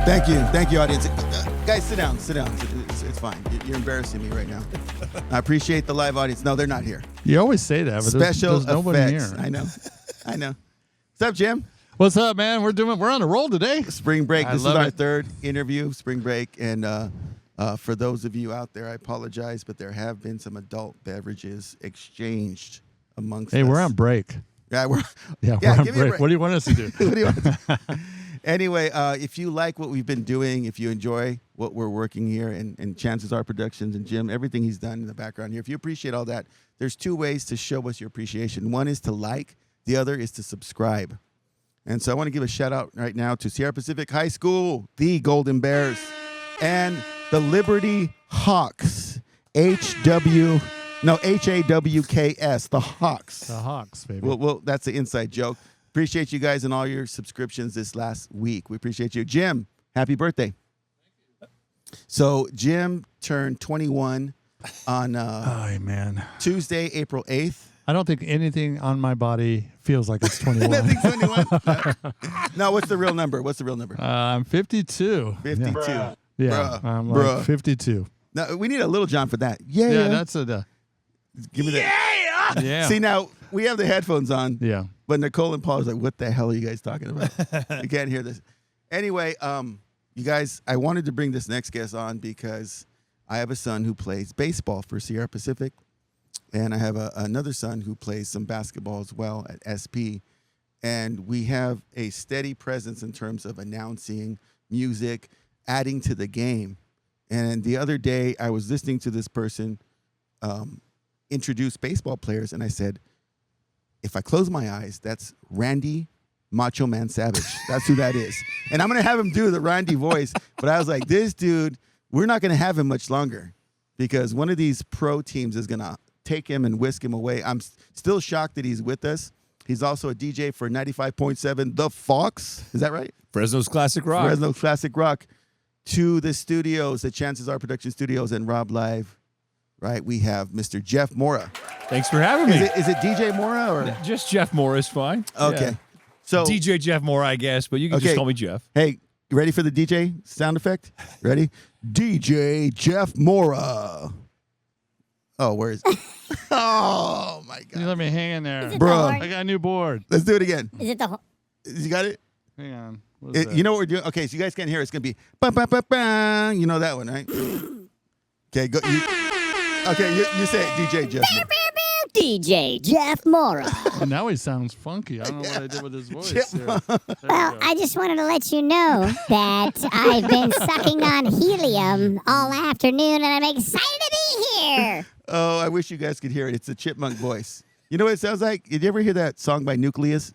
Thank you, audience. Guys, sit down. It's fine. You're embarrassing me right now. I appreciate the live audience. No, they're not here. You always say that, but there's nobody effects. here. I know. What's up, Jim? What's up, man? We're on a roll today. Spring break. This is our it. third interview, spring break, and for those of you out there, I apologize, but there have been some adult beverages exchanged amongst us. Hey, we're on break. Yeah, we're on break. What do you want us to do? What do you want to do? Anyway, if you like what we've been doing, if you enjoy what we're working here, and Chances Are Productions and Jim, everything he's done in the background here, if you appreciate all that, there's two ways to show us your appreciation. One is to like, the other is to subscribe. And so I want to give a shout out right now to Sierra Pacific High School, the Golden Bears, and the Liberty Hawks, H-A-W-K-S, the Hawks. The Hawks, baby. Well, that's an inside joke. Appreciate you guys and all your subscriptions this last week. We appreciate you. Jim, happy birthday. Thank you. So Jim turned 21 on Tuesday, April 8th. I don't think anything on my body feels like it's 21. Nothing's 21? No, what's the real number? I'm 52. 52. Yeah, Bruh. I'm like 52. No, we need a Little John for that. Yeah. That's a... Give me that. Yeah. See, now, we have the headphones on. Yeah. But Nicole and Paul is like, what the hell are you guys talking about? You can't hear this. Anyway, you guys, I wanted to bring this next guest on because I have a son who plays baseball for Sierra Pacific, and I have another son who plays some basketball as well at SP. And we have a steady presence in terms of announcing music, adding to the game. And the other day, I was listening to this person introduce baseball players, and I said, if I close my eyes, that's Randy Macho Man Savage. That's who that is. And I'm going to have him do the Randy voice. But I was like, this dude, we're not going to have him much longer because one of these pro teams is going to take him and whisk him away. I'm still shocked that he's with us. He's also a DJ for 95.7 The Fox. Is that right? Fresno's Classic Rock. Fresno's Classic Rock. To the studios, the Chances Are Production Studios and Rob Live. Right, we have Mr. Jeff Mora. Thanks for having me. Is it DJ Mora or just Jeff Mora is fine? Okay, yeah. So DJ Jeff Mora, I guess, but you can just call me Jeff. Hey, you ready for the DJ sound effect? Ready? DJ Jeff Mora. Oh, where is it? Oh my God! You let me hang in there, bro. I got a new board. Let's do it again. Is it the? You got it? Hang on. You know what we're doing? Okay, so you guys can't hear it. It's gonna be ba ba ba ba. You know that one, right? Okay, go. Okay, you say it, DJ Jeff Mora. DJ Jeff Mora. And now he sounds funky. I don't know what I did with his voice. Well, I just wanted to let you know that I've been sucking on helium all afternoon, and I'm excited to be here. Oh, I wish you guys could hear it. It's a chipmunk voice. You know what it sounds like? Did you ever hear that song by Nucleus?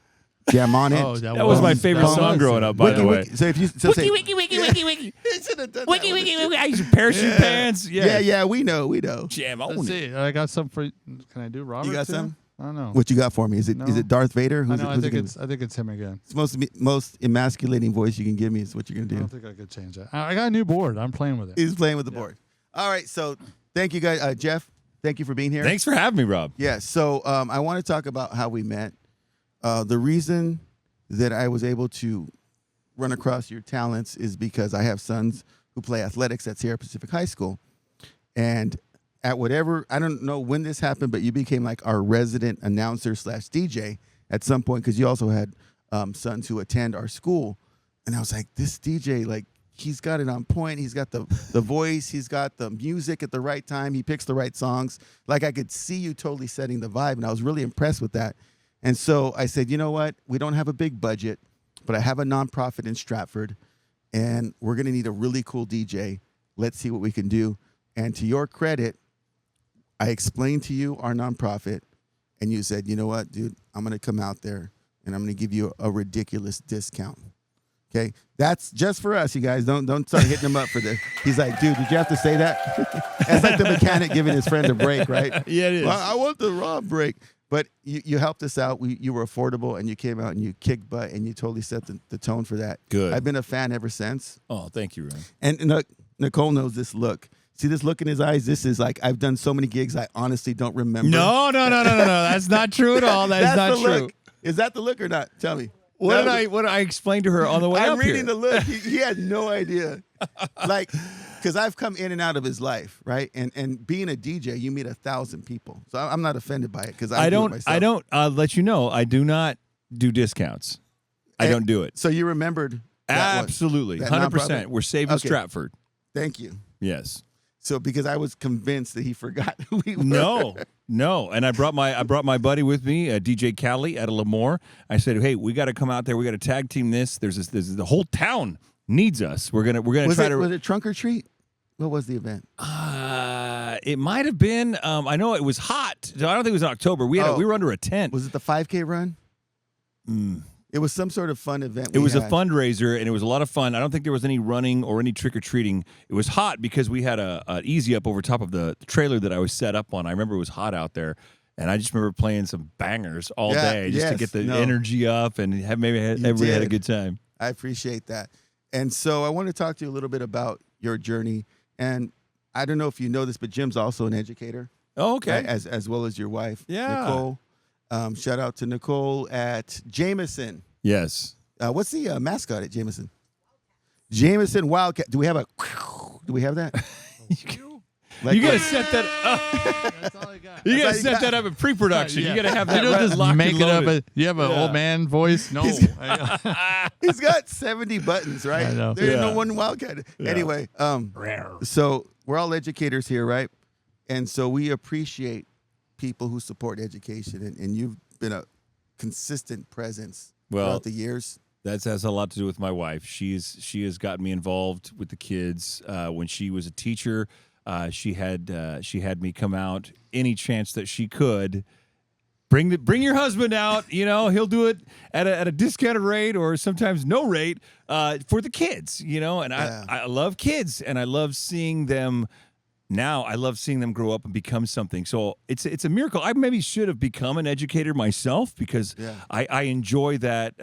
Jam on it. Oh, that was my favorite song growing up, by the way. So if you wiki, wiki, wiki, wiki, wiki. Wiki, wiki, wiki. I used parachute pants. Yeah, we know. Jam on Let's it. see. I got some for. Can I do Robert? You got too? some? I don't know. What you got for me? Is it Darth Vader? I know. I think it's him again. It's most emasculating voice you can give me is what you're gonna do. I don't think I could change that. I got a new board. I'm playing with it. He's playing with the board. All right. So thank you guys, Jeff. Thank you for being here. Thanks for having me, Rob. Yeah. So I want to talk about how we met. The reason that I was able to run across your talents is because I have sons who play athletics at Sierra Pacific High School. And at whatever, I don't know when this happened, but you became like our resident announcer / DJ at some point because you also had sons who attend our school. And I was like, this DJ, like, he's got it on point. He's got the voice. He's got the music at the right time. He picks the right songs. Like, I could see you totally setting the vibe, and I was really impressed with that. And so I said, you know what? We don't have a big budget, but I have a nonprofit in Stratford, and we're going to need a really cool DJ. Let's see what we can do. And to your credit, I explained to you our nonprofit, and you said, you know what, dude? I'm going to come out there, and I'm going to give you a ridiculous discount. Okay? That's just for us, you guys. Don't start hitting him up for this. He's like, dude, did you have to say that? That's like the mechanic giving his friend a break, right? Yeah, it is. Well, I want the Rob break. But you helped us out. You were affordable, and you came out and you kicked butt, and you totally set the tone for that. Good. I've been a fan ever since. Oh, thank you, Ron. And Nicole knows this look. See this look in his eyes? This is like, I've done so many gigs, I honestly don't remember. No. That's not true at all. That's not true. Look. Is that the look or not? Tell me. What did I explain to her on the way I'm up reading here? the look. He had no idea. Like, because I've come in and out of his life, right? And being a DJ, you meet 1,000 people. So I'm not offended by it because I do it myself. I don't. I'll let you know. I do not do discounts. I don't do it. So you remembered that Absolutely, that 100%. nonprofit? We're saving Okay. Stratford. Thank you. Yes. So because I was convinced that he forgot who we were. No. And I brought my buddy with me, DJ Callie out of Lemoore. I said, hey, we got to come out there. We got to tag team this. There's the whole town needs us. We're gonna Was try to. Was it trunk or treat? What was the event? It might have been. I know it was hot. I don't think it was in October. We were under a tent. Was it the 5K run? It was some sort of fun event. It was a fundraiser, and it was a lot of fun. I don't think there was any running or any trick-or-treating. It was hot because we had an easy up over top of the trailer that I was set up on. I remember it was hot out there, and I just remember playing some bangers all day just to get the energy up and everybody had a good time. I appreciate that. And so I want to talk to you a little bit about your journey. And I don't know if you know this, but Jim's also an educator. Oh, okay. Right? As well as your wife, Yeah. Nicole. Shout out to Nicole at Jameson. Yes. What's the mascot at Jameson? Jameson Wildcat. Do we have that? You got to set that up. That's all I got. You got to all you set got. that up in pre-production. Yeah. You got to have You that don't just locked make and it up. loaded. You have an old man voice? No. He's got 70 buttons, right? I know. There ain't no Yeah. one Wildcat. Yeah. Anyway, so we're all educators here, right? And so we appreciate people who support education, and you've been a consistent presence throughout the years. That has a lot to do with my wife. She has gotten me involved with the kids. When she was a teacher, she had me come out any chance that she could. Bring your husband out. You know, he'll do it at a discounted rate or sometimes no rate for the kids. You know, and I love kids and I love seeing them. Now I love seeing them grow up and become something. So it's a miracle. I maybe should have become an educator myself because I enjoy that.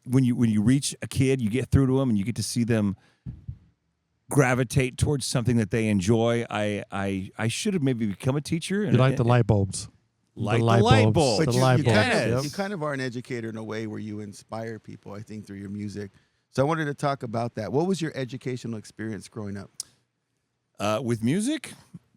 When you reach a kid, you get through to them and you get to see them gravitate towards something that they enjoy. I should have maybe become a teacher. You like the light bulbs. Like the the light bulbs. But The you, light you, bulbs. kind of, Yep. you kind of are an educator in a way where you inspire people, I think, through your music. So I wanted to talk about that. What was your educational experience growing up? With music?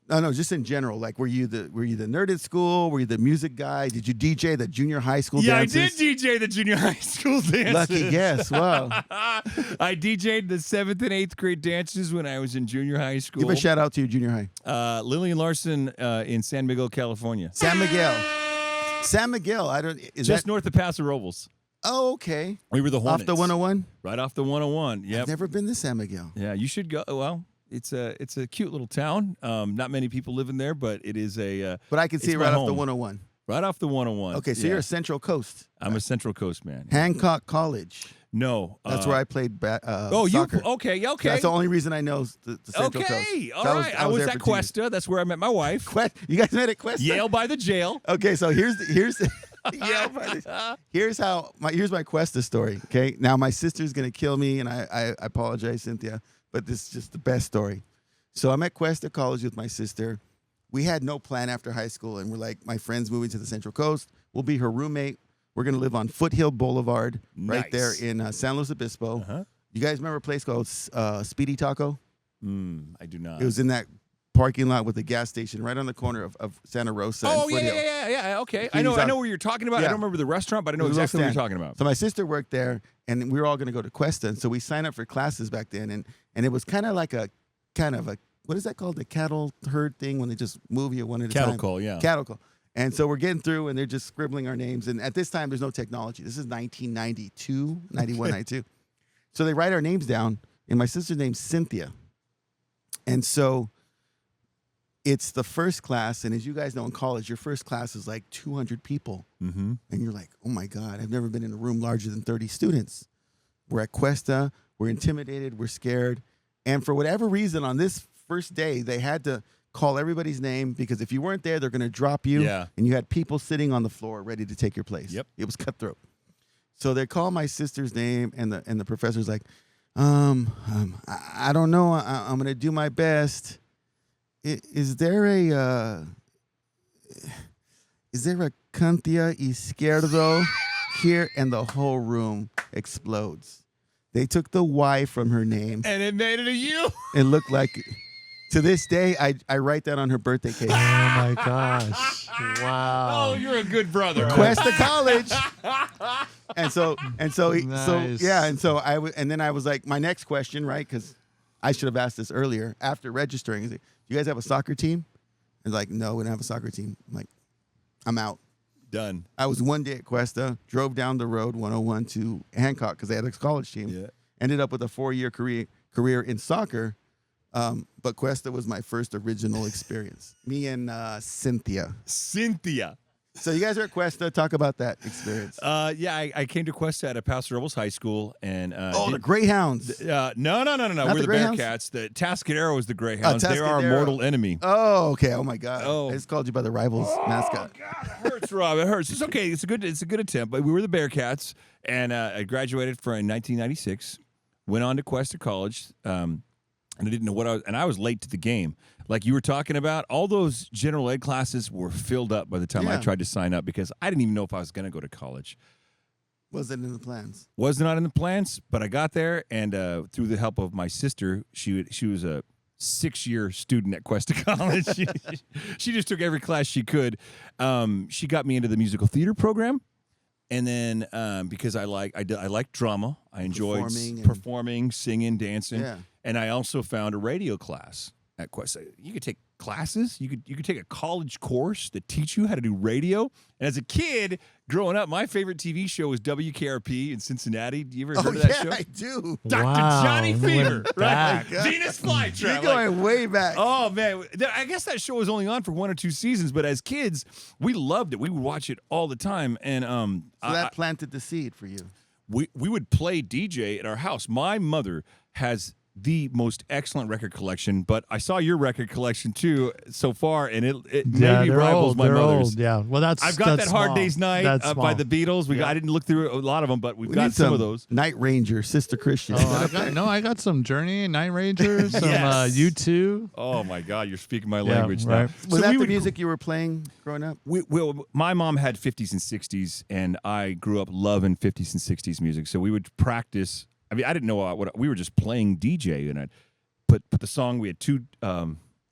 No, just in general. Like, were you the nerd at school? Were you the music guy? Did you DJ the junior high school dances? I did DJ the junior high school dances. Lucky guess. Wow. I DJ'd the 7th and 8th grade dances when I was in junior high school. Give a shout out to your junior high. Lillian Larson in San Miguel, California. San Miguel. San Miguel. Just north of Paso Robles. Oh, okay. We were the Hornets. Off the 101? Right off the 101. Yep. I've never been to San Miguel. Yeah, you should go. Well, it's a cute little town. Not many people live in there, but it is a. But I can see it's it my right off the home. 101. Right off the 101. Okay, so Yeah. you're a Central Coast. I'm a Central Coast man. Hancock College. No. That's where I played Oh, soccer. okay. So that's the only reason I know the Central Coast. Okay, all So right. I was there at for 2 years. Questa. That's where I met my wife. You guys met at Questa? Yale by the jail. Okay, so here's here's my Questa story. Okay, now my sister's gonna kill me, and I apologize, Cynthia, but this is just the best story. So I'm at Questa College with my sister. We had no plan after high school, and we're like, my friend's moving to the Central Coast. We'll be her roommate. We're gonna live on Foothill Boulevard, right there Nice. in San Luis Obispo. Uh-huh. You guys remember a place called Speedy Taco? I do not. It was in that parking lot with the gas station right on the corner of Santa Rosa and Oh yeah, Foothill. yeah. Okay, I Speedy's know where you're talking about. Yeah. I don't remember the restaurant, but I know It was a exactly what little you're talking about. So my sister worked there, and we were all going to go to Questa, and so we signed up for classes back then, and it was kind of a what is that called, the cattle herd thing when they just move you one at a time? Cattle call, yeah. Cattle call. And so we're getting through, and they're just scribbling our names, and at this time there's no technology. This is 1992, 91, 92. So they write our names down, and my sister's name's Cynthia, and so it's the first class, and as you guys know in college, your first class is like 200 people. Mm-hmm. And you're like, oh my God, I've never been in a room larger than 30 students. We're at Questa, we're intimidated, we're scared. And for whatever reason, on this first day, they had to call everybody's name because if you weren't there, they're going to drop you. Yeah. And you had people sitting on the floor ready to take your place. Yep. It was cutthroat. So they call my sister's name, and the professor's like, I don't know. I'm going to do my best. Is there a Cynthia Izquierdo here, and the whole room explodes. They took the Y from her name. And it made it a U. It looked like, to this day, I write that on her birthday cake. Oh my gosh! Wow. Oh, you're a good brother. Questa College. So Nice. yeah, and then I was like, my next question, right? Because I should have asked this earlier after registering. Is it, do you guys have a soccer team? It's like, no, we don't have a soccer team. I'm like, I'm out. Done. I was one day at Questa, drove down the road 101 to Hancock because they had a college team. Yeah. Ended up with a 4-year career in soccer. But Questa was my first original experience. Me and Cynthia. So you guys are at Questa. Talk about that experience. Yeah, I came to Questa at a Paso Robles High School, and the Greyhounds. no. Not We're the Greyhounds? Bearcats. The Tascadero is the Greyhounds. They are our Tascadero. mortal enemy. Oh, okay. Oh my God. Oh. I just called you by the Rivals mascot. God, it hurts, Rob. It hurts. It's okay. It's a good attempt. But we were the Bearcats, and I graduated in 1996. Went on to Questa College, and I didn't know what I was late to the game. Like you were talking about, all those general ed classes were filled up by the time I Yeah. tried to sign up because I didn't even know if I was going to go to college. Wasn't in the plans. Was not in the plans, but I got there, and through the help of my sister, she was a 6-year student at Questa College. She just took every class she could. She got me into the musical theater program, and then because I like drama, I enjoyed performing, singing, dancing, Yeah. and I also found a radio class at Questa. You could take classes. You could take a college course that teach you how to do radio. And as a kid, growing up, my favorite TV show was WKRP in Cincinnati. Do you ever heard of that show? I do. Dr. Wow, Johnny you Fever, went right? back. Venus Flytrap. You're going way back. Oh man, I guess that show was only on for 1 or 2 seasons, but as kids, we loved it. We would watch it all the time, and So that planted the seed for you. we would play DJ at our house. My mother has the most excellent record collection, but I saw your record collection too so far, and it maybe they're rivals old. my They're mother's. old. Yeah. Well, I've got that Hard small. Day's Night That's by small. the Beatles. I didn't look through a lot of them, but we've We got need some of those. Night Ranger, Sister Christian. Oh, I got some Journey, Night Ranger, some Yes. U2. Oh my God, you're speaking my Yeah, language right. now. Was So that we the would- music you were playing growing up? Well, my mom had 50s and 60s, and I grew up loving 50s and 60s music. So we would practice. I mean, I didn't know what we were just playing DJ, and I'd put the song. We had two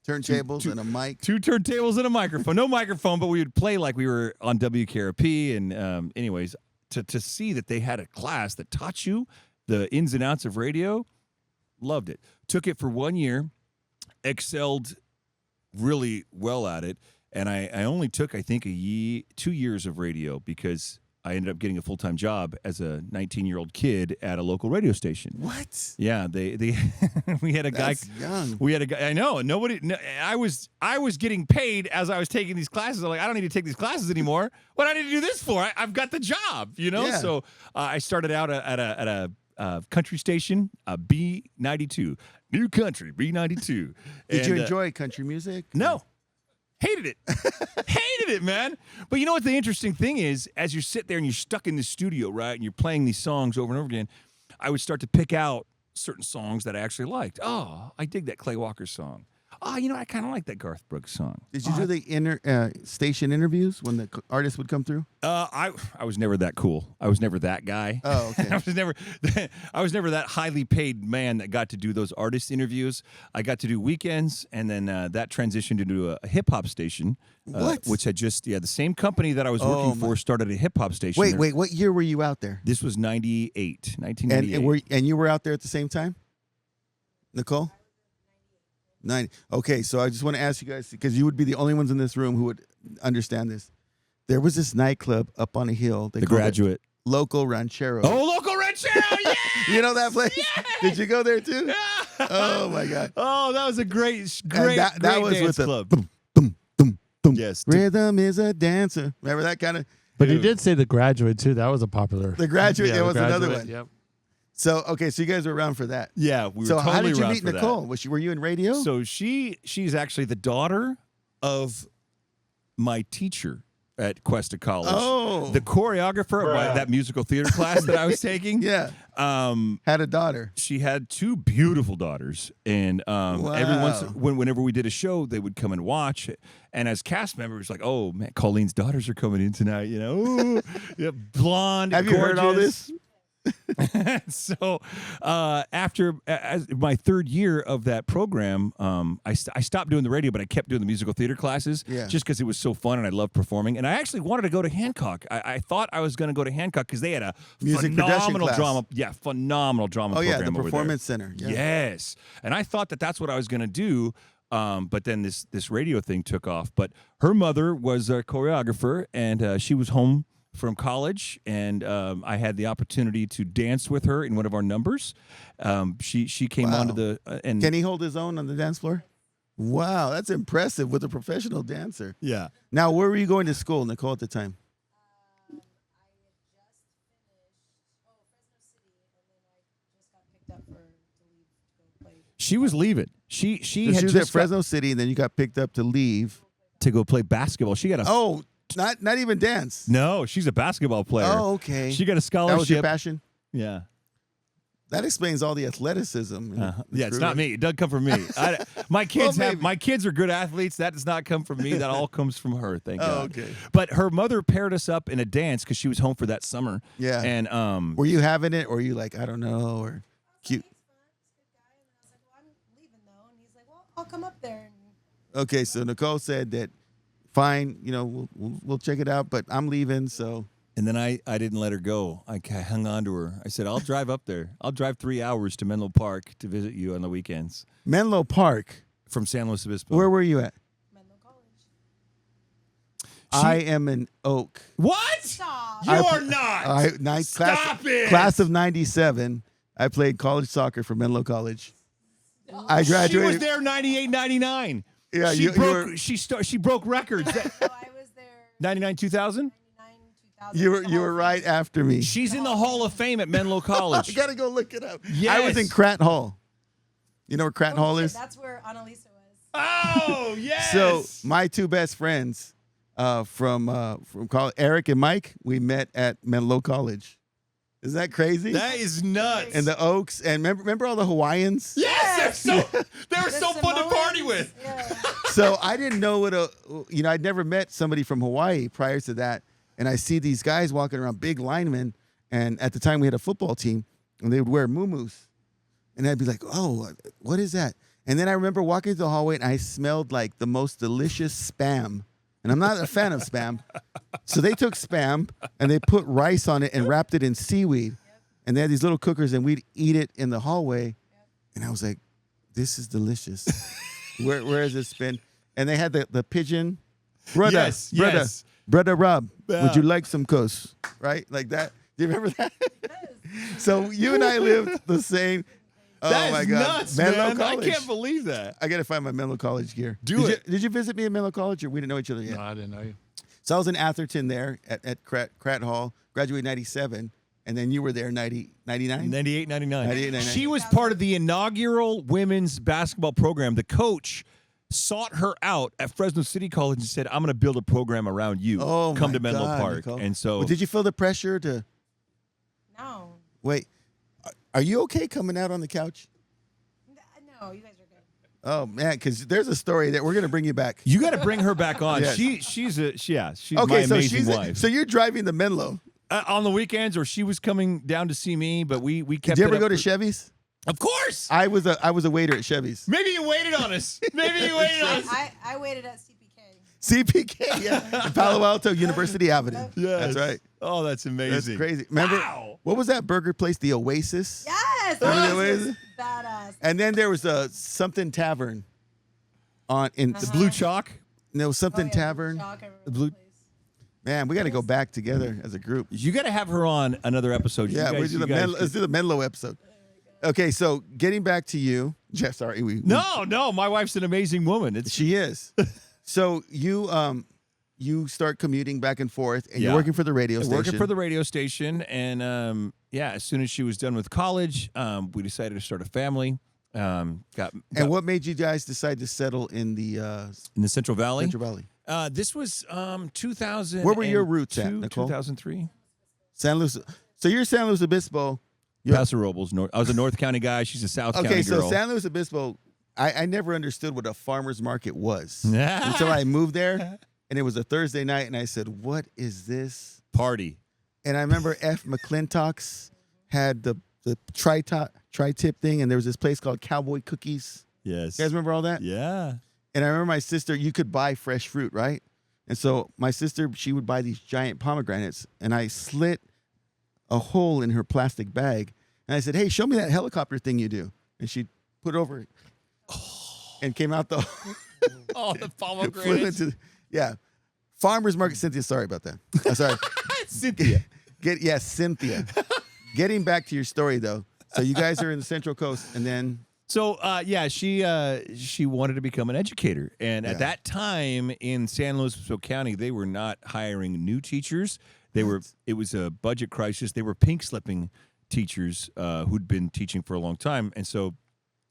Turntables and a mic. turntables and a microphone. No microphone, but we would play like we were on WKRP. And anyways, to see that they had a class that taught you the ins and outs of radio, loved it. Took it for 1 year, excelled really well at it. And I only took, I think, 2 years of radio because I ended up getting a full-time job as a 19-year-old kid at a local radio station. What? Yeah, they we had a guy. That's young. We had a guy. I know. I was getting paid as I was taking these classes. I'm like, I don't need to take these classes anymore. What do I need to do this for? I've got the job. Yeah. So I started out at a country station, B92, New Country B92. Did you And, enjoy country music? No. Hated it. Hated it, man. But you know what the interesting thing is? As you sit there and you're stuck in the studio, right, and you're playing these songs over and over again, I would start to pick out certain songs that I actually liked. Oh, I dig that Clay Walker song. Oh, I kind of like that Garth Brooks song. Did you do the station interviews when the artists would come through? I was never that cool. I was never that guy. Oh, okay. I was never that highly paid man that got to do those artist interviews. I got to do weekends, and then that transitioned into a hip hop station. What? Which had just the same company that I was working for started a hip hop station. Wait, what year were you out there? This was 1998. And you were out there at the same time? Nicole? 90. Okay, so I just want to ask you guys, because you would be the only ones in this room who would understand this. There was this nightclub up on a hill. They The called it Graduate. Local Ranchero. Oh, Local Ranchero, yeah! You know that place? Yes! Did you go there too? Oh, my God. Oh, that was a great And that was dance with the club. boom, boom, boom, boom. Yes. Rhythm is a dancer. Remember that kind of? But he did say The Graduate, too. That was a popular. The Graduate, Yeah, there The was another Graduate, one. Yep. So, okay, so you guys were around for that. Yeah, we were So totally how did you around meet for that. Nicole? Were you in radio? So she's actually the daughter of my teacher at Questa College. Oh. The choreographer of that musical theater class that I was taking. Yeah. Had a daughter. She had 2 beautiful daughters, and every whenever we did a show, they would come and watch. And as cast members, like, oh man, Colleen's daughters are coming in tonight. You know, ooh, yeah, blonde. Have you heard all this? So after my 3rd year of that program, I stopped doing the radio, but I kept doing the musical theater classes just because it was so fun and I loved performing. And I actually wanted to go to Hancock. I thought I was going to go to Hancock because they had a phenomenal drama. Yeah, phenomenal drama program. Oh, yeah, the over Performance there. Center. Yeah. Yes. And I thought that that's what I was going to do. But then this radio thing took off. But her mother was a choreographer, and she was home from college, and I had the opportunity to dance with her in one of our numbers. She came onto the and can he hold his own on the dance floor? Wow, that's impressive with a professional dancer. Yeah. Now, where were you going to school, Nicole, at the time? I had just finished Fresno City, and then I just got picked up to leave to go play. She was leaving. She had was just at Fresno City, and then you got picked up to leave to go play basketball. She got a not even dance. No, she's a basketball player. Oh, okay. She got a scholarship. That was your passion. Yeah. That explains all the athleticism. Yeah, it's not me. It doesn't come from me. My kids are good athletes. That does not come from me. That all comes from her. Thank God. Okay. But her mother paired us up in a dance because she was home for that summer. Yeah. And were you having it, or were you like, I don't know, or cute? He's fun. He's a good guy. And I was like, well, I'm leaving though. And he's like, well, I'll come up there. Okay, so Nicole said that, fine, we'll check it out, but I'm leaving, so. And then I didn't let her go. I hung on to her. I said, I'll drive up there. I'll drive 3 hours to Menlo Park to visit you on the weekends. Menlo Park. From San Luis Obispo. Where were you at? Menlo College. I am an Oak. What? Stop. You are not. Stop it. Class of 97. I played college soccer for Menlo College. I graduated. She was there 98, 99. Yeah, she broke records. So I was there 99, 2000? 99, You were right after me. She's in the Hall of Fame at Menlo College. I gotta go look it up. Yes. I was in Crat Hall. You know where Crat Hall is? That's where Annalisa was. Oh, yes. So my 2 best friends from college, Eric and Mike, we met at Menlo College. Isn't that crazy? That is nuts. And the Oaks, and remember all the Hawaiians? Yes, they were so fun to party with. Yeah. So I didn't know I'd never met somebody from Hawaii prior to that. And I see these guys walking around, big linemen. And at the time we had a football team, and they would wear muumuus. And I'd be like, oh, what is that? And then I remember walking through the hallway, and I smelled like the most delicious Spam. And I'm not a fan of Spam. So they took Spam, and they put rice on it and wrapped it in seaweed. And they had these little cookers, and we'd eat it in the hallway. And I was like, this is delicious. Where has this been? And they had the pigeon. Brother, Yes. Brother Rob, Yeah. would you like some coast? Right? Like that. Do you remember that? So you and I lived the same. Oh, That my is God. nuts, Menlo man. College. I can't believe that. I got to find my Menlo College gear. Did you visit me at Menlo College, or we didn't know each other yet? No, I didn't know you. So I was in Atherton there at Crat Hall, graduated 97, and then you were there 99? 98, 99. 98, 99. She was part of the inaugural women's basketball program. The coach sought her out at Fresno City College and said, I'm going to build a program around you. Oh, Come my to Menlo God, Park. Nicole. And so Well, did you feel the pressure to No. wait? Are you okay coming out on the couch? No, you guys are good. Oh man, because there's a story that we're gonna bring you back. you got to bring her back on. Yes. She's my Okay, so amazing wife. so you're driving the Menlo. On the weekends, or she was coming down to see me, but we kept Did you ever it go up to for- Chevy's? Of course. I was a waiter at Chevy's. Maybe you waited on us. Maybe you waited on us. I waited at CPK. CPK, yeah, in Palo Alto, University Avenue. Yes. That's right. Oh, that's amazing. That's crazy. Remember Wow. what was that burger place? The Oasis. Yes. Remember the This Oasis? is badass. And then there was a something tavern. The Blue Chalk. No, something Oh, yeah, tavern. Shock, I remember The blue- that place. Man, we got to go back together as a group. You got to have her on another episode. You Yeah, guys- let's you guys- do the Menlo episode. Okay, so getting back to you, Jeff. Sorry, No, my wife's an amazing woman. It's she is. So you start commuting back and forth, and you're Yeah. working for the radio station. working for the radio station, and as soon as she was done with college, we decided to start a family. Got And what made you guys decide to settle in the in the Central Valley. Central Valley? This was 2000. Where were your roots at, Nicole? 2003. San Luis. So you're San Luis Obispo. Paso Robles. I was a North County guy. She's a South County Okay, girl. so San Luis Obispo, I never understood what a farmer's market was until I moved there, and it was a Thursday night, and I said, what is this? Party. And I remember F. McClintock's had the tri-tip thing, and there was this place called Cowboy Cookies. Yes. You guys remember all that? Yeah. And I remember my sister, you could buy fresh fruit, right? And so my sister, she would buy these giant pomegranates, and I slit a hole in her plastic bag, and I said, hey, show me that helicopter thing you do. And she put over it and came out the Oh, the flew pomegranates. into, yeah. Farmer's market, Cynthia, sorry about that. Sorry. Cynthia. Cynthia. Getting back to your story, though. So you guys are in the Central Coast, and then... So yeah, she wanted to become an educator, and at that time in San Luis Obispo County, they were not hiring new teachers. It was a budget crisis. They were pink slipping teachers who'd been teaching for a long time, and so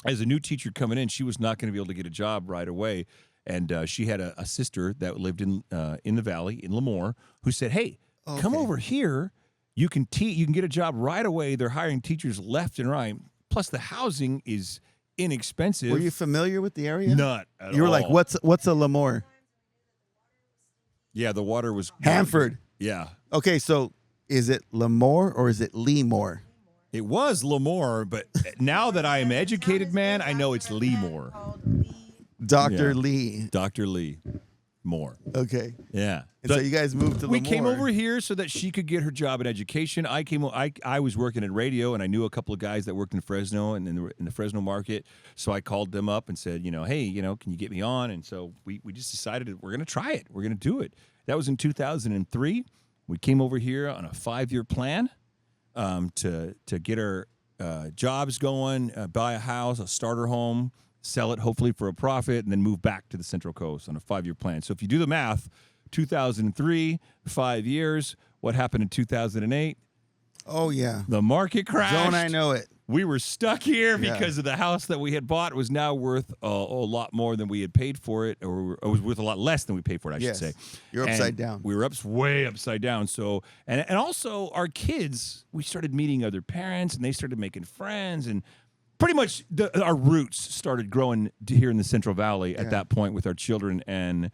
as a new teacher coming in, she was not going to be able to get a job right away. And she had a sister that lived in the valley in Lemoore who said, "Hey, come over here. You can You can get a job right away. They're hiring teachers left and right. Plus, the housing is inexpensive." Were you familiar with the area? Not at all. You were like, what's a Lemoore? Yeah, the water was Hanford. Yeah, Okay, so is it Lemoore or is it Leemore? it was Lemoore, but now that I am educated, man, I know it's Leemore. Dr. Yeah. Lee. Dr. Lee Moore. Okay. Yeah. And But so you guys moved to we Lemoore. came over here so that she could get her job in education. I was working in radio, and I knew a couple of guys that worked in Fresno and in the Fresno market. So I called them up and said, hey, can you get me on? And so we just decided that we're going to try it. We're going to do it. That was in 2003. We came over here on a 5-year plan to get our jobs going, buy a house, a starter home, sell it hopefully for a profit, and then move back to the Central Coast on a 5-year plan. So if you do the math, 2003, 5 years. What happened in 2008? Oh, yeah. The market crashed. Don't I know it? We were stuck here Yeah. because of the house that we had bought was now worth a lot more than we had paid for it, or it was worth a lot less than we paid for it, I Yes. should say. You're And upside down. We were way upside down. So, and also our kids, we started meeting other parents, and they started making friends, and pretty much our roots started growing here in the Central Valley at that point with our children. And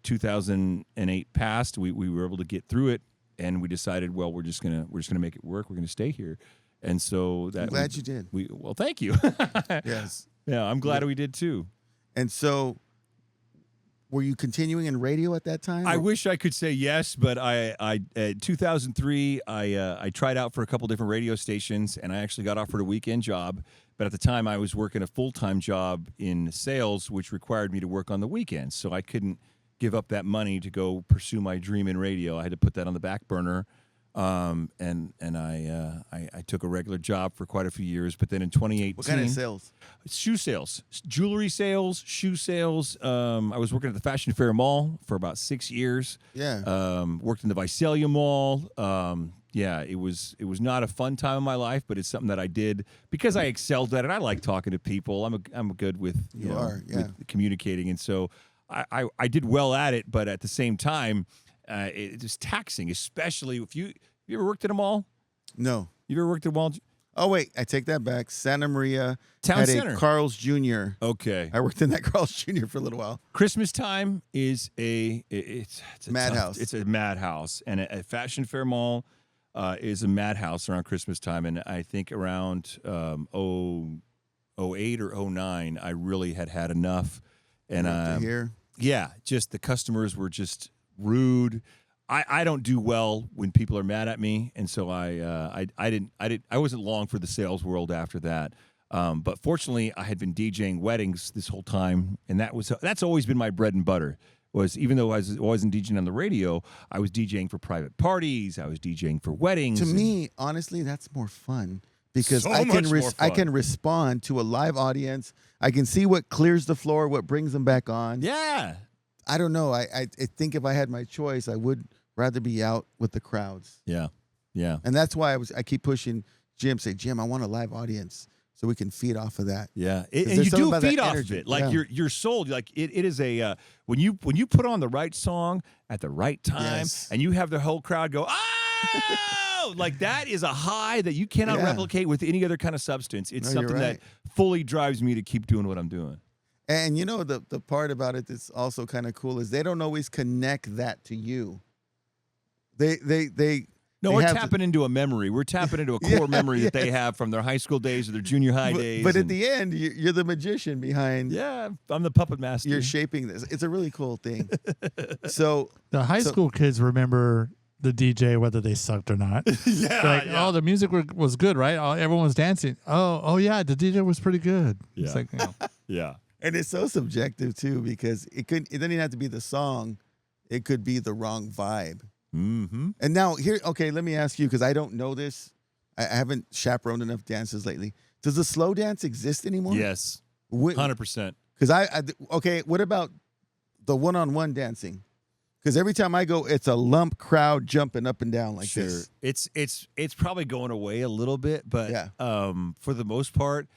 2008 passed. We were able to get through it, and we decided, well, we're just gonna make it work. We're gonna stay here. And so that I'm glad you did. Well, thank you. Yes. Yeah, I'm glad we did too. And so were you continuing in radio at that time? I or- wish I could say yes, but I 2003 I tried out for a couple different radio stations, and I actually got offered a weekend job. But at the time, I was working a full-time job in sales, which required me to work on the weekends. So I couldn't give up that money to go pursue my dream in radio. I had to put that on the back burner. And I took a regular job for quite a few years. But then in 2018, What kind of sales? shoe sales, jewelry sales, shoe sales. I was working at the Fashion Fair Mall for about 6 years. Yeah. Worked in the Visalia Mall. Yeah, it was not a fun time in my life, but it's something that I did because I excelled at it. I like talking to people. I'm good with with communicating, and so I did well at it. But at the same time, it was taxing, especially if you ever worked at a mall. No. You ever worked at a mall? Oh, wait. I take that back. Santa Maria Town had Center. a Carl's Jr. Okay. I worked in that Carl's Jr. for a little while. Christmas time is it's a Madhouse. It's a madhouse, and a Fashion Fair Mall is a madhouse around Christmas time. And I think around 08 or 09, I really had enough. And Here. yeah, just the customers were just rude. I don't do well when people are mad at me, and so I wasn't long for the sales world after that. But fortunately, I had been DJing weddings this whole time, and that's always been my bread and butter. Was even though I wasn't DJing on the radio, I was DJing for private parties. I was DJing for weddings. To me, honestly, that's more fun because So I much can more I fun. can respond to a live audience. I can see what clears the floor, what brings them back on. Yeah. I don't know. I think if I had my choice, I would rather be out with the crowds. Yeah. Yeah. And that's why I keep pushing Jim, say, Jim, I want a live audience. so we can feed off of that. Yeah, 'Cause and there's you something do about feed that off energy. of it. Like Yeah. your soul, like it is a when you put on the right song at the right time, Yes. and you have the whole crowd go, oh, like that is a high that you cannot Yeah. replicate with any other kind of substance. It's No, you're something right. that fully drives me to keep doing what I'm doing. And you know the part about it that's also kind of cool is they don't always connect that to you. They No, they we're have to- tapping into a memory. We're tapping into a Yeah, core memory that they yes. have from their high school days or their junior high days. But at and- the end, you're the magician behind. yeah, I'm the puppet master. You're shaping this. It's a really cool thing. So The high So- school kids remember the DJ whether they sucked or not. yeah, Like, oh, the music was good, right? Oh, everyone was dancing. Oh, yeah, the DJ was pretty good. It's Yeah. like, you know, yeah. and it's so subjective too because it doesn't even have to be the song. It could be the wrong vibe. Mm-hmm. And now here, okay, let me ask you because I don't know this. I haven't chaperoned enough dances lately. Does the slow dance exist anymore? Yes, Because 100%. okay, what about the one-on-one dancing? Because every time I go, it's a lump crowd jumping up and down like Sure. this. It's probably going away a little bit, but Yeah. For the most part,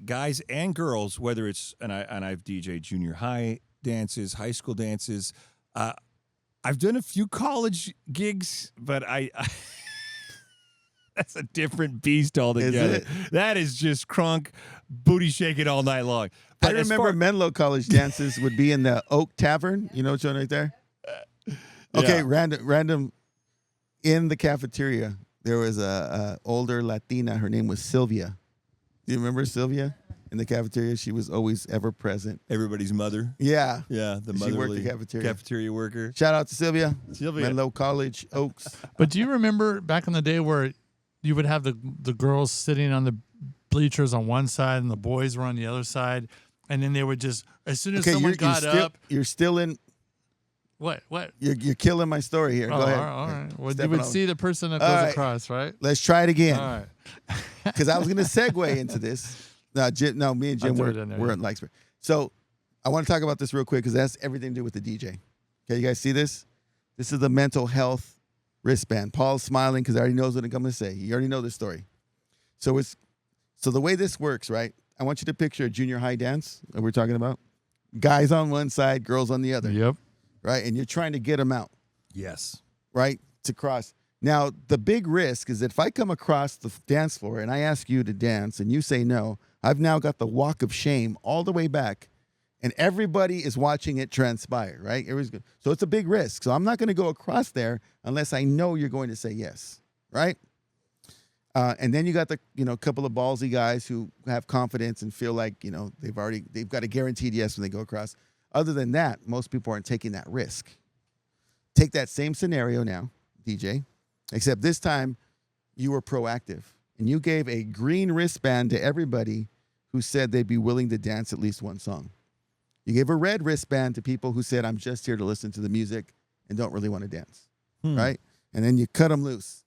guys and girls, whether it's and I've DJ junior high dances, high school dances. I've done a few college gigs, but I that's a different beast altogether. it? That is just crunk, booty shaking all night long. I But as remember far- Menlo College dances would be in the Oak Tavern. You know what's on right there? Okay, Yeah. random. In the cafeteria, there was a older Latina. Her name was Sylvia. Do you remember Sylvia? In the cafeteria, she was always ever present. everybody's mother. Yeah. Yeah, the She motherly worked the cafeteria. cafeteria worker. Shout out to Sylvia. Sylvia. Menlo College, Oaks. But do you remember back in the day where you would have the girls sitting on the bleachers on one side and the boys were on the other side, and then they would just as soon as Okay, someone you're got still, up, you're still in. what? You're killing my story here. Oh, Go ahead. all right. Well, you Stepping would on- see the person that All goes right. across, right? Let's try it again. All right. Because I was going to segue into this. No, me and Jim threw were it in there, we're yeah. in Likesburg. So I want to talk about this real quick because that's everything to do with the DJ. Okay, you guys see this? This is the mental health wristband. Paul's smiling because I already knows what I'm going to say. You already know this story. So the way this works, right? I want you to picture a junior high dance that we're talking about. Guys on one side, girls on the other, Yep. right? And you're trying to get them out, Yes. right? To cross. Now, the big risk is that if I come across the dance floor and I ask you to dance and you say no, I've now got the walk of shame all the way back and everybody is watching it transpire, right? So it's a big risk. So I'm not going to go across there unless I know you're going to say yes, right? And then you got the couple of ballsy guys who have confidence and feel like they've got a guaranteed yes when they go across. Other than that, most people aren't taking that risk. Take that same scenario now, DJ, except this time you were proactive and you gave a green wristband to everybody who said they'd be willing to dance at least one song. You gave a red wristband to people who said, I'm just here to listen to the music and don't really want to dance, right? And then you cut them loose.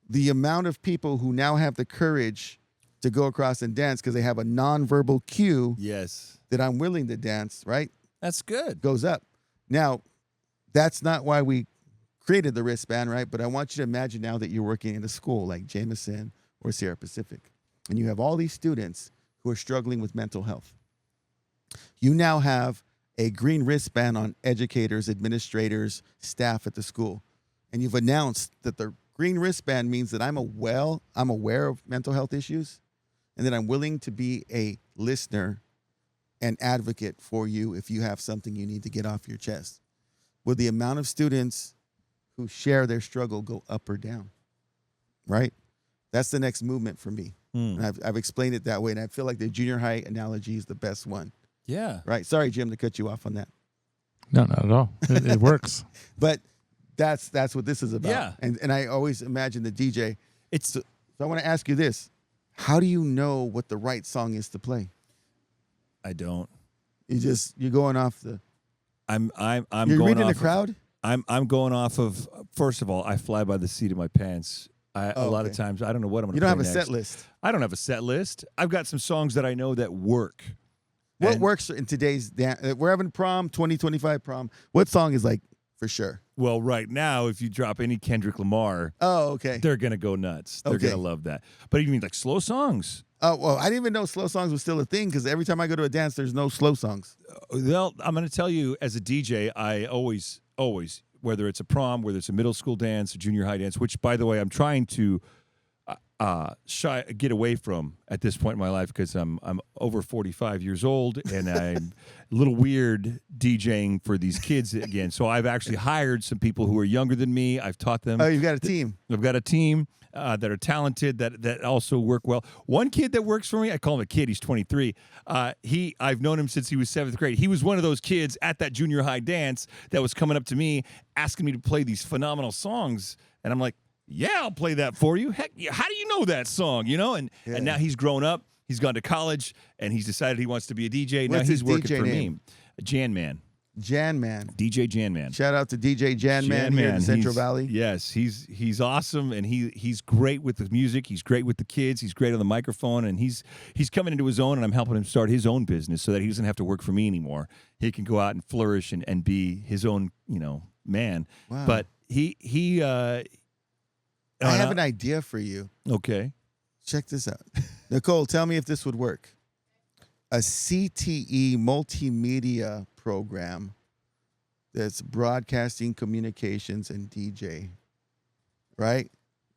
The amount of people who now have the courage to go across and dance because they have a nonverbal cue Yes. that I'm willing to dance, right, That's good. goes up. Now, that's not why we created the wristband, right? But I want you to imagine now that you're working in a school like Jameson or Sierra Pacific, and you have all these students who are struggling with mental health. You now have a green wristband on educators, administrators, staff at the school, and you've announced that the green wristband means that I'm aware of mental health issues, and that I'm willing to be a listener and advocate for you if you have something you need to get off your chest. Will the amount of students who share their struggle go up or down? Right? That's the next movement for me. And I've explained it that way, and I feel like the junior high analogy is the best one. Yeah. Right? Sorry, Jim, to cut you off on that. No, not at all. It works. But that's what this is about. Yeah. And I always imagine the DJ. It's So I want to ask you this. How do you know what the right song is to play? I don't. You're going off the I'm you're going reading off the crowd? I'm going off of, first of all, I fly by the seat of my pants. A lot of okay. times I don't know what I'm going to You don't play have a next. set list. I don't have a set list. I've got some songs that I know that work. What And- works in today's dance? We're having prom, 2025 prom. What song is like for sure. Well, right now, if you drop any Kendrick Lamar, Oh, okay. they're gonna go nuts. They're Okay. gonna love that. But you mean like slow songs? Oh, well, I didn't even know slow songs was still a thing because every time I go to a dance, there's no slow songs. Well, I'm gonna tell you, as a DJ, I always, whether it's a prom, whether it's a middle school dance, a junior high dance, which, by the way, I'm trying to get away from at this point in my life because I'm over 45 years old and I'm a little weird DJing for these kids again. So I've actually hired some people who are younger than me. I've taught them. Oh, you've got a team. I've got a team that are talented that also work well. One kid that works for me, I call him a kid. He's 23. I've known him since he was 7th grade. He was one of those kids at that junior high dance that was coming up to me asking me to play these phenomenal songs, and I'm like, yeah, I'll play that for you. Heck, yeah, how do you know that song? You know, and now he's grown up. He's gone to college, and he's decided he wants to be a DJ. What's now he's his working DJ for name? me. Jan Man. Jan Man. DJ Jan Man. Shout out to DJ Jan Man here in Central Valley. Yes, he's awesome, and he's great with the music. He's great with the kids. He's great on the microphone, and he's coming into his own. And I'm helping him start his own business so that he doesn't have to work for me anymore. He can go out and flourish and be his own, man. Wow. But he I have an idea for you. Okay. Check this out. Nicole, tell me if this would work. A CTE multimedia program that's broadcasting, communications, and DJ, right?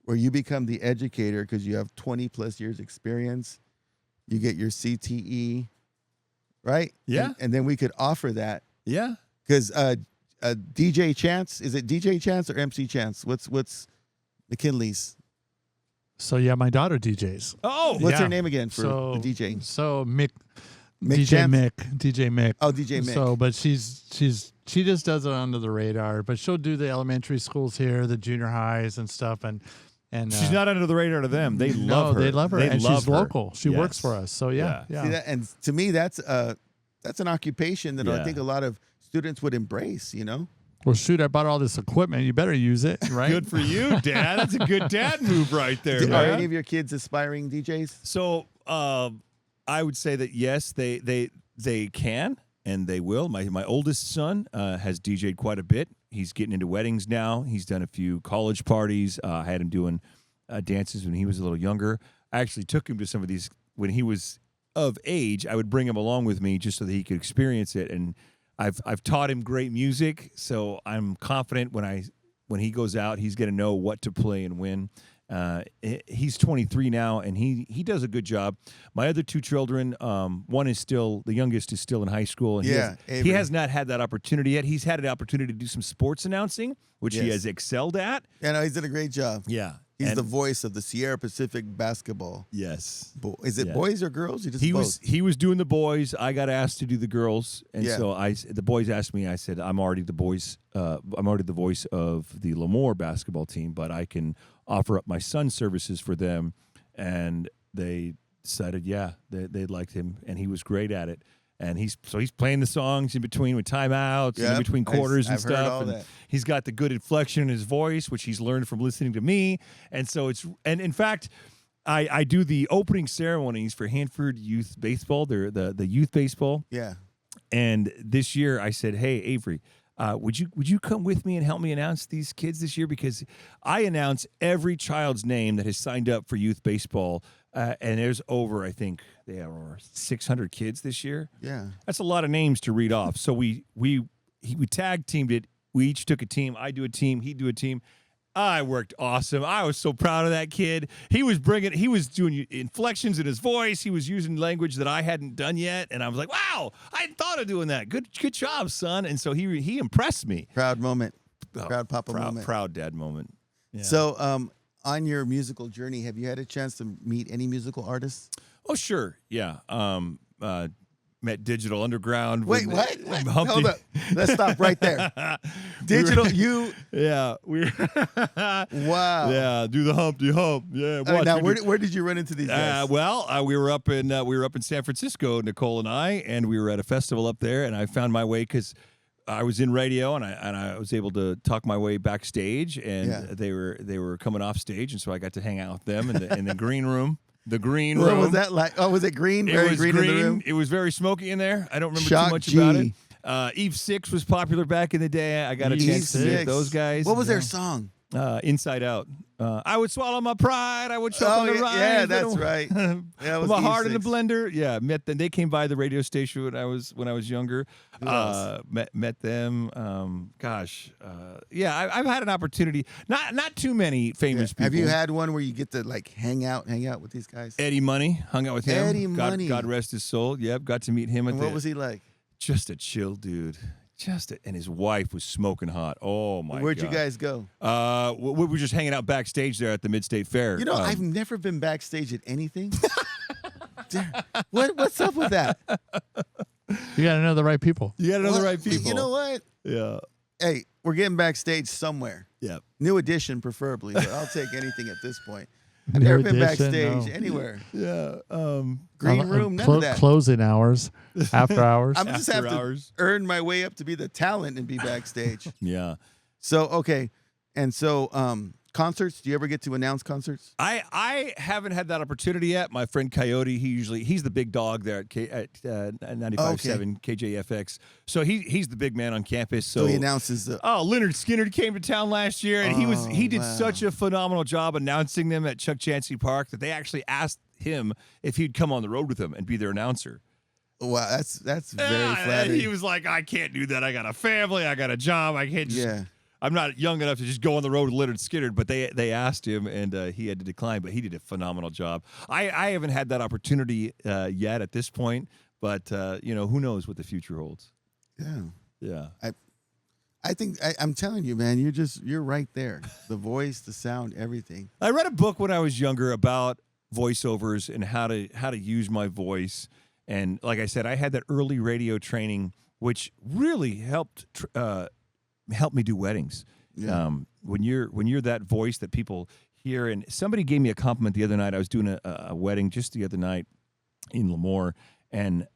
Where you become the educator because you have 20 plus years experience. You get your CTE, right? Yeah. And then we could offer that. Yeah. Because DJ Chance, is it DJ Chance or MC Chance? What's McKinley's? So yeah, my daughter DJs. Oh, What's yeah. her name again for So the DJing? So Mick Mick DJ Chance? DJ Mick. Oh, DJ Mick. So, but she just does it under the radar. But she'll do the elementary schools here, the junior highs and stuff, and she's not under the radar to them. They love her. They love her, They and love she's her. local. She works Yes. for us. So yeah. See that? And to me, that's an occupation that I Yeah. think a lot of students would embrace. Well, shoot, I bought all this equipment. You better use it, right? Good for you, Dad. That's a good dad move right there. Are man. any of your kids aspiring DJs? So I would say that yes, they can and they will. My oldest son has DJ'd quite a bit. He's getting into weddings now. He's done a few college parties. I had him doing dances when he was a little younger. I actually took him to some of these when he was of age. I would bring him along with me just so that he could experience it. And I've taught him great music, so I'm confident when he goes out, he's going to know what to play and when. He's 23 now, and he does a good job. My other two children, the youngest is still in high school, and Yeah, he Avery. has not had that opportunity yet. He's had an opportunity to do some sports announcing, which he Yes. has excelled at. Yeah, no, he's done a great job. Yeah. He's And- the voice of the Sierra Pacific basketball. Yes. Is it Yeah. boys or girls? Or just He both? was doing the boys. I got asked to do the girls, and Yeah. so the boys asked me. I said, I'm already the boys. I'm already the voice of the Lemoore basketball team, but I can offer up my son's services for them. And they decided, they liked him, and he was great at it. And he's playing the songs in between with timeouts and in Yep. between quarters and I've heard stuff. all And that. he's got the good inflection in his voice, which he's learned from listening to me. And so and in fact, I do the opening ceremonies for Hanford Youth Baseball. They're the youth baseball. Yeah. And this year I said, hey, Avery, would you come with me and help me announce these kids this year? Because I announce every child's name that has signed up for youth baseball. And there's I think they have over 600 kids this year. Yeah. That's a lot of names to read off. So we tag teamed it. We each took a team. I do a team. He do a team. I worked awesome. I was so proud of that kid. He was doing inflections in his voice. He was using language that I hadn't done yet. And I was like, wow, I hadn't thought of doing that. Good job, son. And so he impressed me. Proud moment. Proud papa moment. Proud dad moment. Yeah. So, on your musical journey, have you had a chance to meet any musical artists? Oh, sure. Yeah. Met Digital Underground. Wait, with- what? Humpty. Hold up. Let's stop right there. Digital, you. Yeah. Wow. Yeah. Do the Humpty Hump. Yeah. All right, watch now, me do- where did you run into these guys? We were up in San Francisco, Nicole and I, and we were at a festival up there, and I found my way because I was in radio, and I was able to talk my way backstage, and Yeah. they were coming off stage, and so I got to hang out with them in the green room. The green room. What was that like? Oh, was it green? It Very was green in the room? It was very smoky in there. I don't remember Shock too much G. about it. Eve 6 was popular back in the day. I got a Eve chance to meet 6. those guys. What was their song? Inside Out. I would swallow my pride. I would choke on the yeah, ride. yeah, that's right. That was my Eve heart in the 6. blender. Yeah, met them. They came by the radio station when I was younger. Who else? Met them. Yeah, I've had an opportunity. Not too many famous people. Have you had one where you get to like hang out with these guys? Eddie Money? Hung out with him. Eddie Money. God rest his soul. Yep, got to meet him at And what was he like? Just a chill dude. And his wife was smoking hot. Oh my! Where'd God. you guys go? We were just hanging out backstage there at the Mid-State Fair. You know, I've never been backstage at anything. What's up with that? You got to know the right people. You got to know the What? right people. You know what? Yeah. Hey, we're getting backstage somewhere. Yeah. New edition, preferably, but I'll take anything at this point. I've New never been Edition, backstage no. anywhere. Yeah. Green room, none of that. Closing hours, after hours. I'm just have After to hours. earn my way up to be the talent and be backstage. Yeah. So, okay. And so, concerts, do you ever get to announce concerts? I haven't had that opportunity yet. My friend Coyote, he's the big dog there at 95.7 KJFX. So he's the big man on campus. So he announces the. Oh, Leonard Skinner came to town last year, and he did wow. such a phenomenal job announcing them at Chuck Chansey Park that they actually asked him if he'd come on the road with them and be their announcer. Wow, that's very flattering. He was like, I can't do that. I got a family. I got a job. I can't just. Yeah. I'm not young enough to just go on the road with Leonard Skinner, but they asked him, and he had to decline, but he did a phenomenal job. I haven't had that opportunity yet at this point, but, who knows what the future holds. Yeah. Yeah. I think I'm telling you, man, you're right there. The voice, the sound, everything. I read a book when I was younger about voiceovers and how to use my voice. And like I said, I had that early radio training, which really helped me do weddings. Yeah. When you're that voice that people hear, and somebody gave me a compliment the other night. I was doing a wedding just the other night in Lemoore, and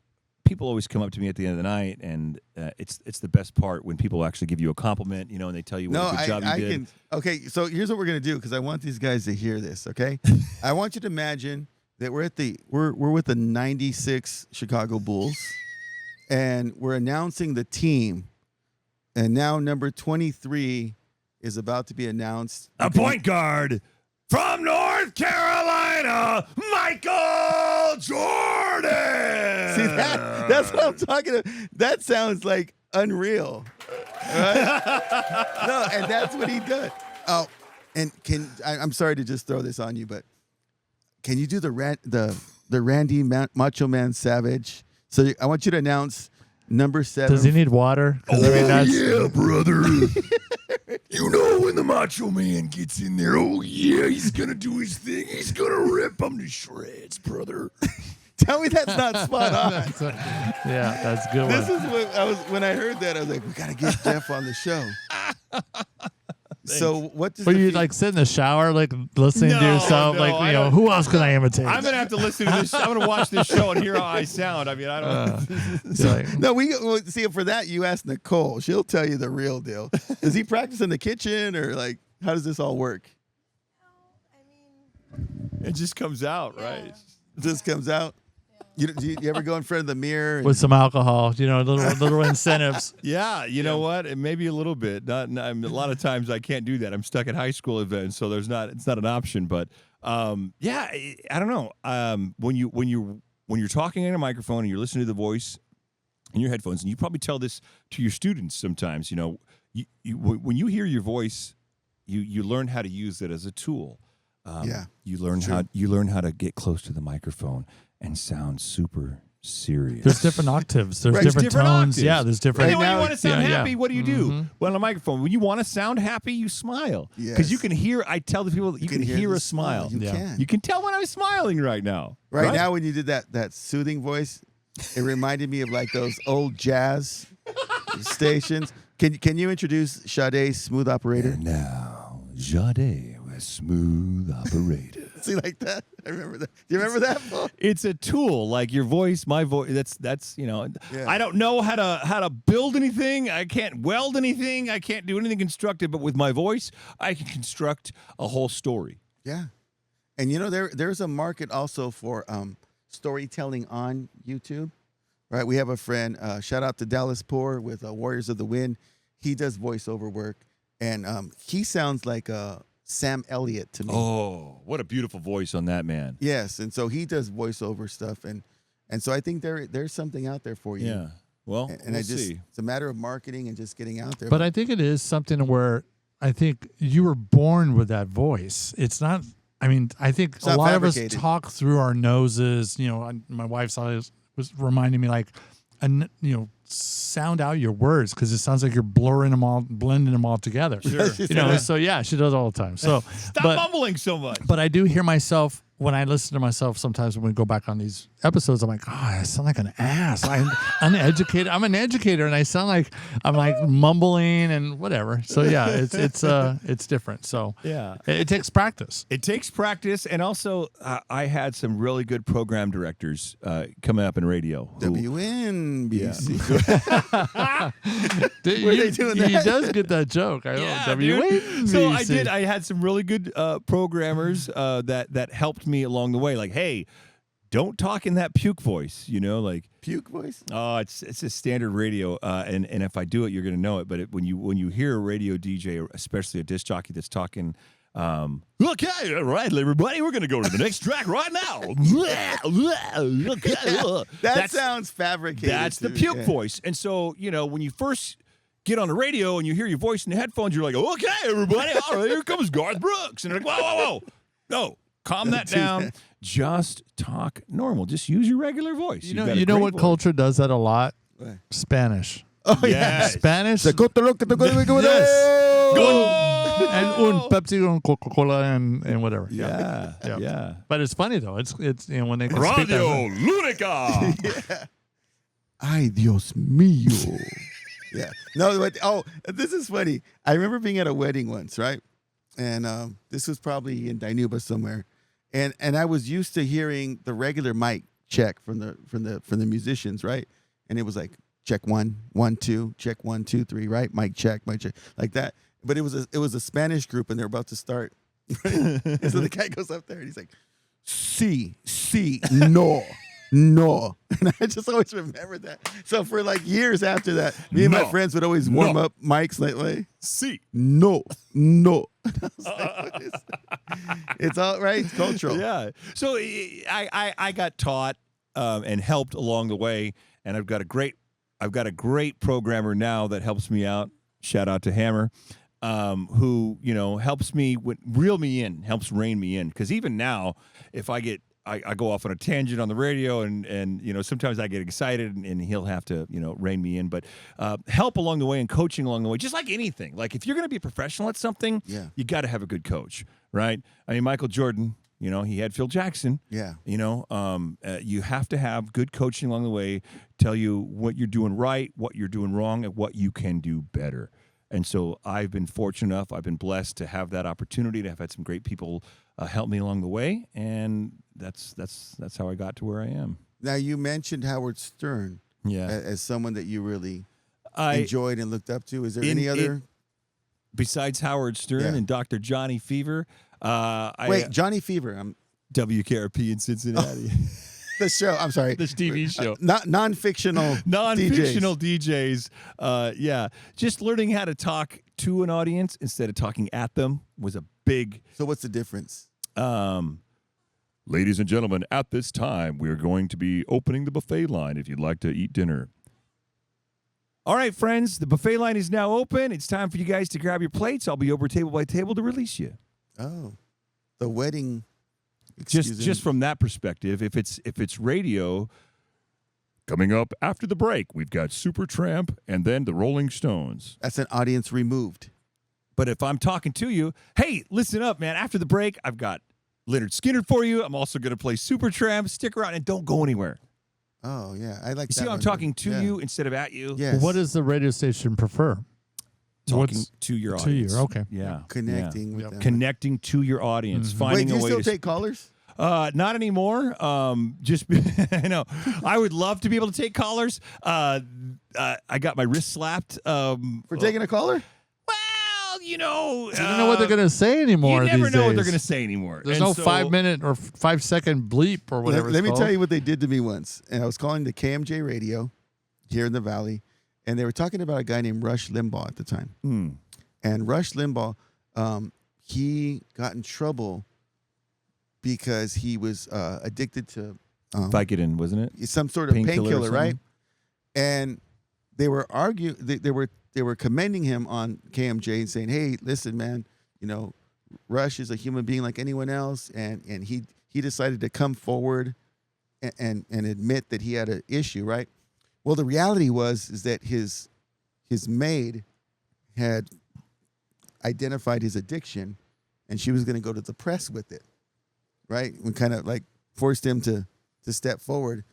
people always come up to me at the end of the night, and it's the best part when people actually give you a compliment, and they tell you what a good job you did. Okay, so here's what we're gonna do, because I want these guys to hear this. Okay, I want you to imagine that we're with the '96 Chicago Bulls, and we're announcing the team. And now number 23 is about to be announced. A point guard from North Carolina, Michael Jordan. See, that's what I'm talking about. That sounds like unreal. Right? No, and that's what he does. Oh, and I'm sorry to just throw this on you, but can you do the Randy Macho Man Savage? So I want you to announce number 7. Does he need water? Yeah, brother. When the Macho Man gets in there, he's going to do his thing. He's going to rip them to shreds, brother. Tell me that's not spot on. Yeah, that's a good. This one. is what when I heard that, I was like, we got to get Jeff on the show. So what does Were you like sit in the shower, like listening to yourself, no, who else can I imitate? I'm gonna have to listen to this. I'm gonna watch this show and hear how I sound. I mean, I don't. No, see for that you ask Nicole. She'll tell you the real deal. Does he practice in the kitchen or like how does this all work? I mean, It just comes out, Yeah. right? It just comes out. Do you ever go in front of the mirror? With some alcohol, little incentives. Yeah, you know what? It may be a little bit. Not a lot of times I can't do that. I'm stuck at high school events, so it's not an option. But yeah, I don't know. When you're talking in a microphone and you're listening to the voice in your headphones, and you probably tell this to your students sometimes. When you hear your voice, you learn how to use it as a tool. You learn how to get close to the microphone and sound super serious. There's different octaves. There's Right, different different tones. octaves. Yeah, there's different. Right when you want to sound happy, yeah. what do you do? Mhm. Well, on a microphone, when you want to sound happy, you smile. Yes. Because you can hear, I tell the people, you can hear the a smile. You Yeah. can. You can tell when I'm smiling right now. Right now, when you did that soothing voice, it reminded me of like those old jazz stations. Can you introduce Sade's Smooth Operator? And now, Jade with Smooth Operator. See, like that. I remember that. Do you remember that, Paul? It's a tool, like your voice, my voice. That's Yeah. I don't know how to build anything. I can't weld anything. I can't do anything constructive. But with my voice, I can construct a whole story. Yeah. And there's a market also for storytelling on YouTube, right? We have a friend. Shout out to Dallas Poor with Warriors of the Wind. He does voiceover work, and he sounds like Sam Elliott to me. Oh, what a beautiful voice on that man. Yes, and so he does voiceover stuff, and so I think there's something out there for you. Yeah. Well, and we'll see. it's a matter of marketing and just getting out there. But I think it is something where I think you were born with that voice. It's not. I mean, I think a lot of us talk through our noses. You know, my wife's always was reminding me like, sound out your words because it sounds like you're blending them all together. Sure. So yeah, she does all the time. So Stop mumbling so much. But I do hear myself when I listen to myself sometimes when we go back on these episodes. I'm like, I sound like an ass. I'm uneducated. I'm an educator, and I sound like I'm like mumbling and whatever. So yeah, it's different. So yeah, it takes practice. It takes practice, and also I had some really good program directors coming up in radio. WNBC. Were they doing that? He does get that joke. WNBC. So I did. I had some really good programmers that helped me along the way. Like, hey, don't talk in that puke voice. Like puke voice. Oh, it's a standard radio, and if I do it, you're gonna know it. But when you hear a radio DJ, especially a disc jockey that's talking. Okay, all right, everybody, we're gonna go to the next track right now. That sounds fabricated. That's the puke voice. And so, when you first get on the radio and you hear your voice in the headphones, you're like, okay, everybody, all right, here comes Garth Brooks. And they're like, whoa. No, calm that down. Just talk normal. Just use your regular voice. You know what culture does that a lot? What? Spanish. Oh, yeah. Spanish. Yes. And un Pepsi con Coca-Cola and whatever. Yeah. But it's funny though. It's when they can Radio speak Lunica. Yeah. Ay, Dios mío. Yeah. No, but this is funny. I remember being at a wedding once, right? And this was probably in Dinuba somewhere. And I was used to hearing the regular mic check from the musicians, right? And it was like check 1, 1, 2, check 1, 2, 3, right? Mic check, like that. But it was a Spanish group, and they're about to start. Right? And so the guy goes up there, and he's like, "Sí, no." And I just always remembered that. So for like years after that, me and my friends would always warm up mics like, "Sí, no." And I was like, what is that? It's all right. It's cultural. Yeah. So I got taught and helped along the way, and I've got a great programmer now that helps me out. Shout out to Hammer. Who helps me helps rein me in. Because even now, if I go off on a tangent on the radio, and sometimes I get excited, and he'll have to rein me in. But help along the way and coaching along the way, just like anything. Like if you're going to be a professional at something, you got to have a good coach, right? I mean, Michael Jordan. He had Phil Jackson. Yeah. You have to have good coaching along the way, tell you what you're doing right, what you're doing wrong, and what you can do better. And so I've been fortunate enough, I've been blessed to have that opportunity, to have had some great people help me along the way, and that's how I got to where I am. Now, you mentioned Howard Stern as someone that you really enjoyed and looked up to. Is there any other? Besides Howard Stern and Dr. Johnny Fever. Johnny Fever. WKRP in Cincinnati. The show. I'm sorry. This TV show. Not non-fictional DJs. Just learning how to talk to an audience instead of talking at them was a big. So what's the difference? Ladies and gentlemen, at this time, we're going to be opening the buffet line if you'd like to eat dinner. All right, friends, the buffet line is now open. It's time for you guys to grab your plates. I'll be over table by table to release you. Oh, the wedding. Just from that perspective, if it's radio, coming up after the break, we've got Supertramp and then the Rolling Stones. That's an audience removed. But if I'm talking to you, hey, listen up, man. After the break, I've got Leonard Skinner for you. I'm also going to play Supertramp. Stick around and don't go anywhere. Oh, yeah. I like that. You see how I'm talking to you instead of at you? Yes. What does the radio station prefer? Talking to your audience. Okay. Yeah. Connecting with them. Connecting to to your audience. Wait, Finding do a you way still to take callers? Not anymore. I know. I would love to be able to take callers. I got my wrist slapped. For taking a caller? Well, you know, You don't know what they're going to say anymore. You never these know what they're days. going to say anymore. There's And no so- 5-minute or 5-second bleep or whatever. Let me it's tell called. you what they did to me once. And I was calling the KMJ radio here in the Valley, and they were talking about a guy named Rush Limbaugh at the time. And Rush Limbaugh, he got in trouble because he was addicted to Vicodin, wasn't it? some sort of Painkiller or painkiller, right? something? And they were arguing. They were commending him on KMJ and saying, "Hey, listen, man, you know, Rush is a human being like anyone else, and he decided to come forward and admit that he had an issue, right?" Well, the reality is that his maid had identified his addiction, and she was going to go to the press with it, right? And kind of like forced him to step forward.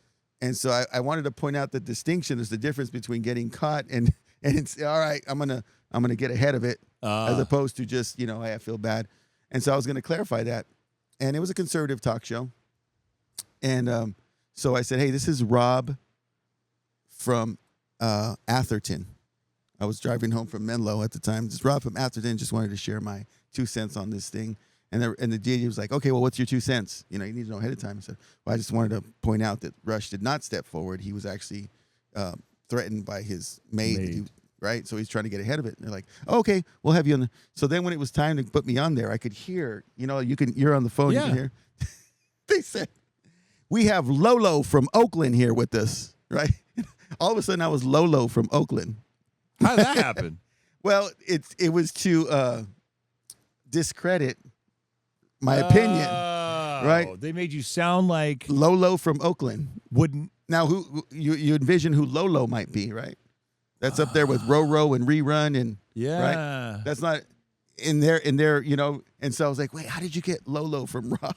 And so I wanted to point out the distinction. There's the difference between getting caught and it's all right. I'm gonna get ahead of it as opposed to just I feel bad. And so I was going to clarify that. And it was a conservative talk show. And so I said, hey, this is Rob from Atherton. I was driving home from Menlo at the time. This is Rob from Atherton. Just wanted to share my 2 cents on this thing. And the DJ was like, okay, well, what's your 2 cents? You need to know ahead of time. I said, well, I just wanted to point out that Rush did not step forward. He was actually threatened by his maid. Right? So he's trying to get ahead of it. And they're like, oh, okay, we'll have you on. So then when it was time to put me on there, I could hear, you're on the phone, you can hear. They said, we have Lolo from Oakland here with us, right? All of a sudden I was Lolo from Oakland. How did that happen? Well, it was to discredit my opinion, right? They made you sound like Lolo from Oakland. wouldn't. Now, who you envision who Lolo might be, right? That's up there with Roro and Rerun and right. That's not in there. And so I was like, wait, how did you get Lolo from Raw?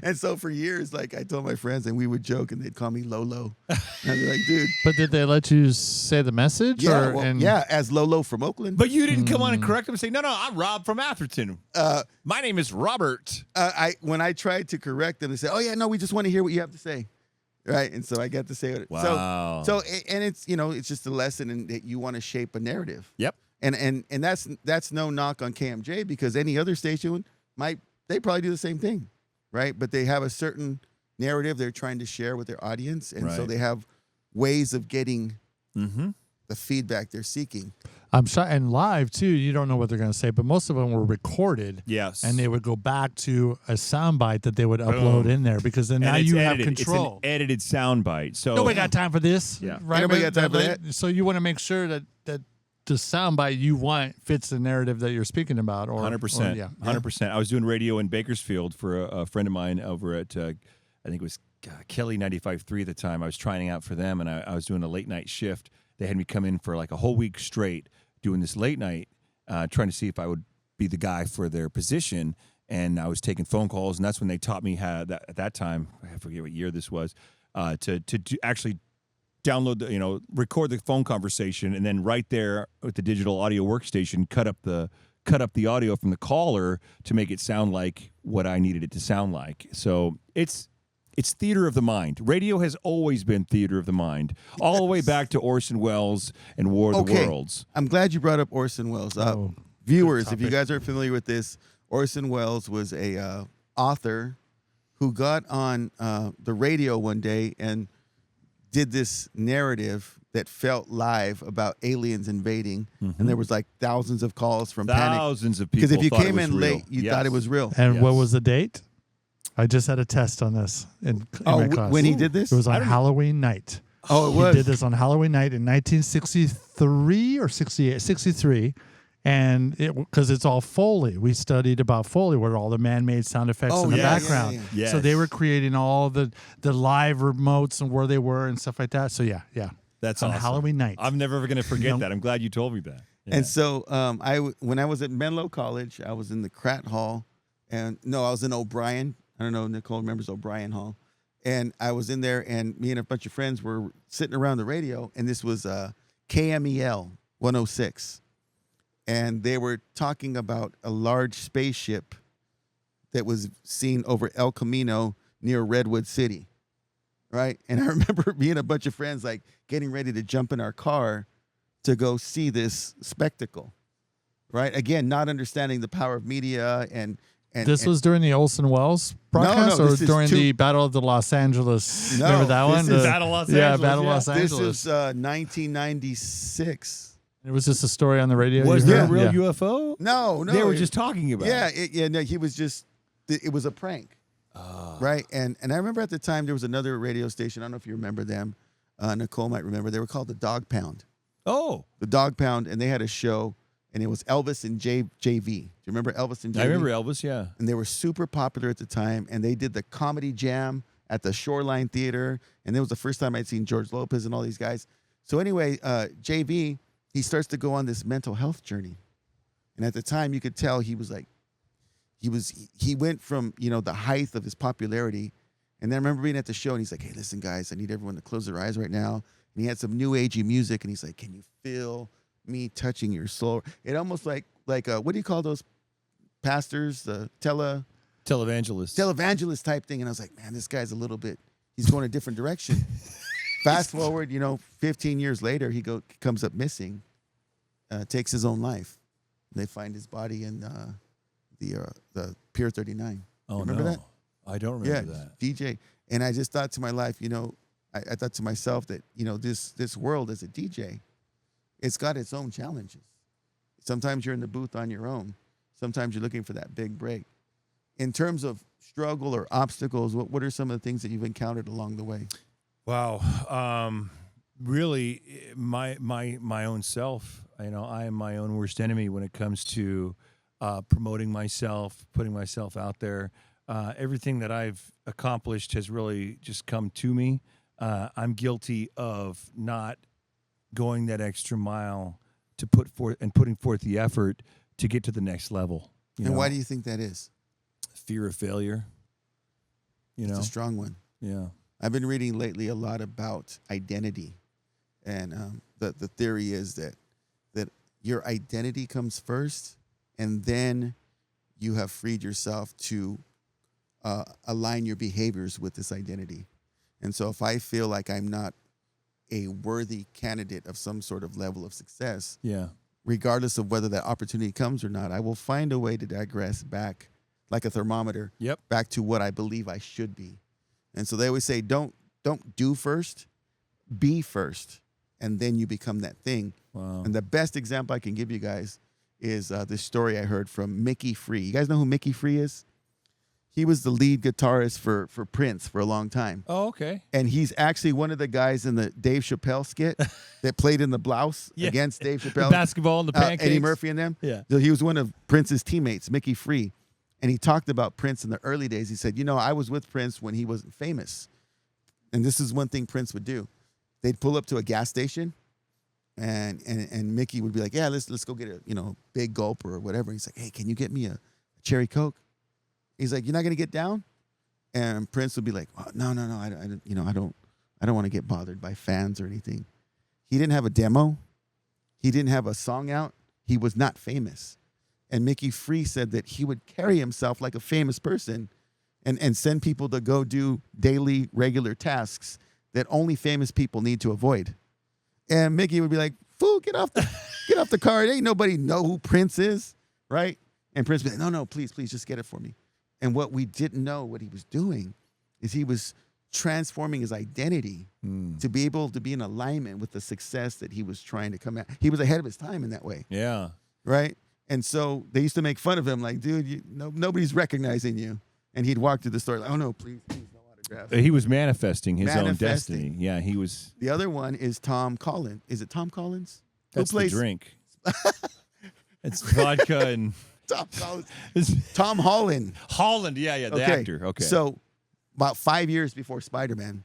And so for years, like I told my friends, and we would joke, and they'd call me Lolo. And I'd be like, dude. But did they let you say the message? Yeah, as Lolo from Oakland. But you didn't come on and correct them and say, no, I'm Rob from Atherton. My name is Robert. When I tried to correct them, they said, oh yeah, no, we just want to hear what you have to say. Right, and so I got to say it. Wow. So and it's it's just a lesson in that you want to shape a narrative. Yep. And that's no knock on KMJ because any other station they probably do the same thing, right? But they have a certain narrative they're trying to share with their audience, and so they have ways of getting the feedback they're seeking. I'm sure, and live too. You don't know what they're going to say, but most of them were recorded. Yes, and they would go back to a soundbite that they would upload in there because then now you have control. It's an edited soundbite. So nobody got time for this. Yeah, right. Nobody got time for that. So you want to make sure that the soundbite you want fits the narrative that you're speaking about. Or 100%. Yeah, 100%. I was doing radio in Bakersfield for a friend of mine over at I think it was Kelly 95.3 at the time. I was trying out for them, and I was doing a late night shift. They had me come in for like a whole week straight doing this late night, trying to see if I would be the guy for their position. And I was taking phone calls, and that's when they taught me how at that time, I forget what year this was, to actually download record the phone conversation, and then right there with the digital audio workstation, cut up the audio from the caller to make it sound like what I needed it to sound like. So it's theater of the mind. Radio has always been theater of the mind, all the way back to Orson Welles and War of the Worlds. I'm glad you brought up Orson Welles. Viewers, if you guys aren't familiar with this, Orson Welles was a author who got on the radio one day and did this narrative that felt live about aliens invading, and there was like thousands of calls from thousands of people. Because if you thought came it was in real. late, you thought it was real. And what was the date? I just had a test on this in my class. When he did this? It was on Halloween night. Oh, it was? He did this on Halloween night in 1963 or 68, 63. And because it's all Foley. We studied about Foley, where all the man-made sound effects in the background. Yeah. So they were creating all the live remotes and where they were and stuff like that. So yeah. That's on awesome. Halloween night. I'm never going to forget that. I'm glad you told me that. Yeah. And so when I was at Menlo College, I was in the Crat Hall. I was in O'Brien. I don't know, Nicole remembers O'Brien Hall. And I was in there, and me and a bunch of friends were sitting around the radio, and this was KMEL 106. And they were talking about a large spaceship that was seen over El Camino near Redwood City, right? And I remember me and a bunch of friends, like, getting ready to jump in our car to go see this spectacle. right? Again, not understanding the power of media and This was during the Olsen Wells broadcast, no, or this is during the Battle of the Los Angeles? No, Remember that this one? is- Battle Los Yeah, Angeles, Battle yeah. Los this Angeles. is 1996. It was just a story on the radio. Was you there a heard? real Yeah. UFO? No, They were it- just talking about Yeah, it. no, he was just. It was a prank, right? And I remember at the time there was another radio station. I don't know if you remember them. Nicole might remember. They were called the Dog Pound. Oh, The Dog Pound, and they had a show, and it was Elvis and JV. Do you remember Elvis and JV? I remember Elvis, yeah. And they were super popular at the time, and they did the comedy jam at the Shoreline Theater, and it was the first time I'd seen George Lopez and all these guys. So anyway, JV, he starts to go on this mental health journey, and at the time you could tell he was like, he went from the height of his popularity, and then I remember being at the show, and he's like, hey, listen guys, I need everyone to close their eyes right now, and he had some new agey music, and he's like, can you feel me touching your soul? It almost like what do you call those pastors, the televangelist type thing. And I was like, man, this guy's he's going a different direction. Fast forward, 15 years later, he comes up missing, takes his own life. They find his body in the Pier 39. Oh, remember no. that? I don't remember that. DJ. And I just thought to my life, I thought to myself that, this world as a DJ, it's got its own challenges. Sometimes you're in the booth on your own. Sometimes you're looking for that big break. In terms of struggle or obstacles, what are some of the things that you've encountered along the way? Wow. Really, my own self. I am my own worst enemy when it comes to promoting myself, putting myself out there. Everything that I've accomplished has really just come to me. I'm guilty of not going that extra mile to putting forth the effort to get to the next level. And why do you think that is? Fear of failure. It's a strong one. Yeah. I've been reading lately a lot about identity, and the theory is that your identity comes first, and then you have freed yourself to align your behaviors with this identity. And so if I feel like I'm not a worthy candidate of some sort of level of success, Yeah. regardless of whether that opportunity comes or not, I will find a way to digress back like a thermometer, Yep. back to what I believe I should be. And so they always say, don't do first, be first, and then you become that thing. Wow. And the best example I can give you guys is this story I heard from Mickey Free. You guys know who Mickey Free is? He was the lead guitarist for Prince for a long time. Oh, okay. And he's actually one of the guys in the Dave Chappelle skit that played in the blouse Yeah. against Dave The Chappelle. basketball and the pancakes. Eddie Murphy and them. Yeah. So he was one of Prince's teammates, Mickey Free. And he talked about Prince in the early days. He said, I was with Prince when he wasn't famous. And this is one thing Prince would do. They'd pull up to a gas station, and Mickey would be like, yeah, let's go get a big gulp or whatever. He's like, hey, can you get me a cherry Coke? He's like, you're not gonna get down? And Prince would be like, oh, no, I don't want to get bothered by fans or anything. He didn't have a demo. He didn't have a song out. He was not famous. And Mickey Free said that he would carry himself like a famous person and send people to go do daily, regular tasks that only famous people need to avoid. And Mickey would be like, fool, get off the car. Ain't nobody know who Prince is, right? And Prince would be like, no, please, just get it for me. And what we didn't know what he was doing is he was transforming his identity to be able to be in alignment with the success that he was trying to come at. He was ahead of his time in that way, Yeah. right? And so they used to make fun of him, like, dude, nobody's recognizing you. And he'd walk through the store like, oh, no, please, no autographs. He was manifesting his own Manifesting. destiny. Yeah, he was. The other one is Tom Collins. Is it Tom Collins? That's Who plays the drink. It's vodka and Tom Collins? it's Tom Holland. Holland. Yeah, the actor. Okay. So about 5 years before Spider-Man,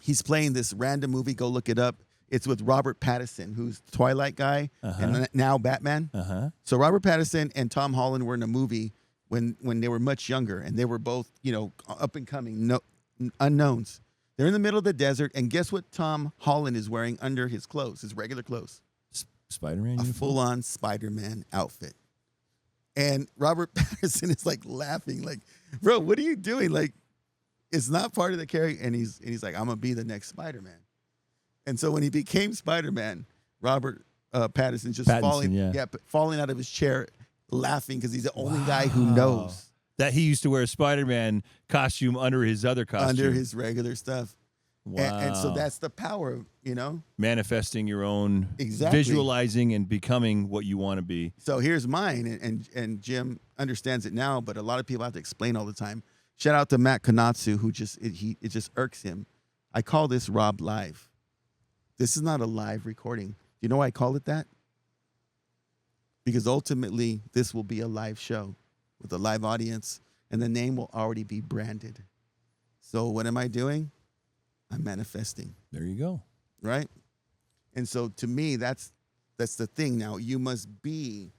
he's playing this random movie. Go look it up. It's with Robert Pattinson, who's the Twilight guy and now Batman. So Robert Pattinson and Tom Holland were in a movie when they were much younger, and they were both, up and coming, unknowns. They're in the middle of the desert, and guess what Tom Holland is wearing under his clothes, his regular clothes? Spider-Man A uniform? full-on Spider-Man outfit. And Robert Pattinson is like laughing, like, bro, what are you doing? Like, it's not part of the character. And he's like, I'm gonna be the next Spider-Man. And so when he became Spider-Man, Robert Pattinson just Pattinson, falling out of his chair, laughing because he's the only guy who knows that he used to wear a Spider-Man costume under his other costume, under his regular stuff. Wow. And so that's the power of, manifesting your own, Exactly. visualizing and becoming what you want to be. So here's mine, and Jim understands it now, but a lot of people have to explain all the time. Shout out to Matt Konatsu, who it just irks him. I call this Rob Live. This is not a live recording. Do you know why I call it that? Because ultimately, this will be a live show with a live audience, and the name will already be branded. So what am I doing? I'm manifesting. There you go. Right? And so to me, that's the thing. Now, you must be,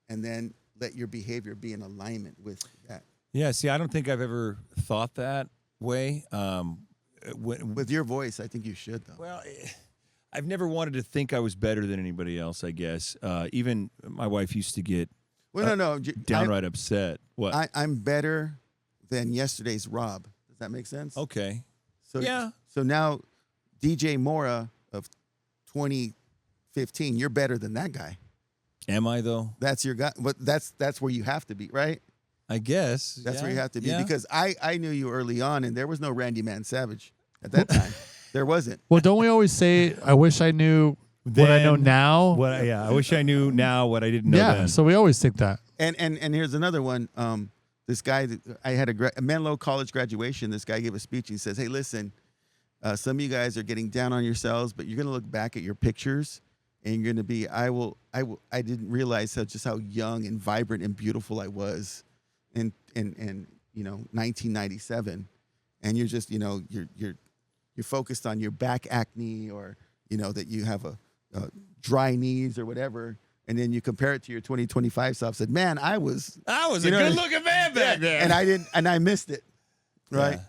and then let your behavior be in alignment with that. Yeah, see, I don't think I've ever thought that way. With your voice, I think you should, though. Well, I've never wanted to think I was better than anybody else, I guess. Even my wife used to get downright upset. What? I'm better than yesterday's Rob. Does that make sense? Okay. So, yeah. So now, DJ Mora of 2015, you're better than that guy. Am I, though? That's your guy. But that's where you have to be, right? I guess. That's where you have to be. Because I knew you early on, and there was no Randy Man Savage at that time. There wasn't. Well, don't we always say, I wish I knew what I know now? I wish I knew now what I didn't know then. So we always think that. And here's another one. This guy, I had a Menlo College graduation. This guy gave a speech. He says, "Hey, listen, some of you guys are getting down on yourselves, but you're going to look back at your pictures, and you're going to be, I didn't realize how young and vibrant and beautiful I was in 1997, and you're just, you're focused on your back acne or that you have a dry knees or whatever." And then you compare it to your 2025 self. Said, "Man, I was a good-looking man back then." And I missed it, right? Yeah.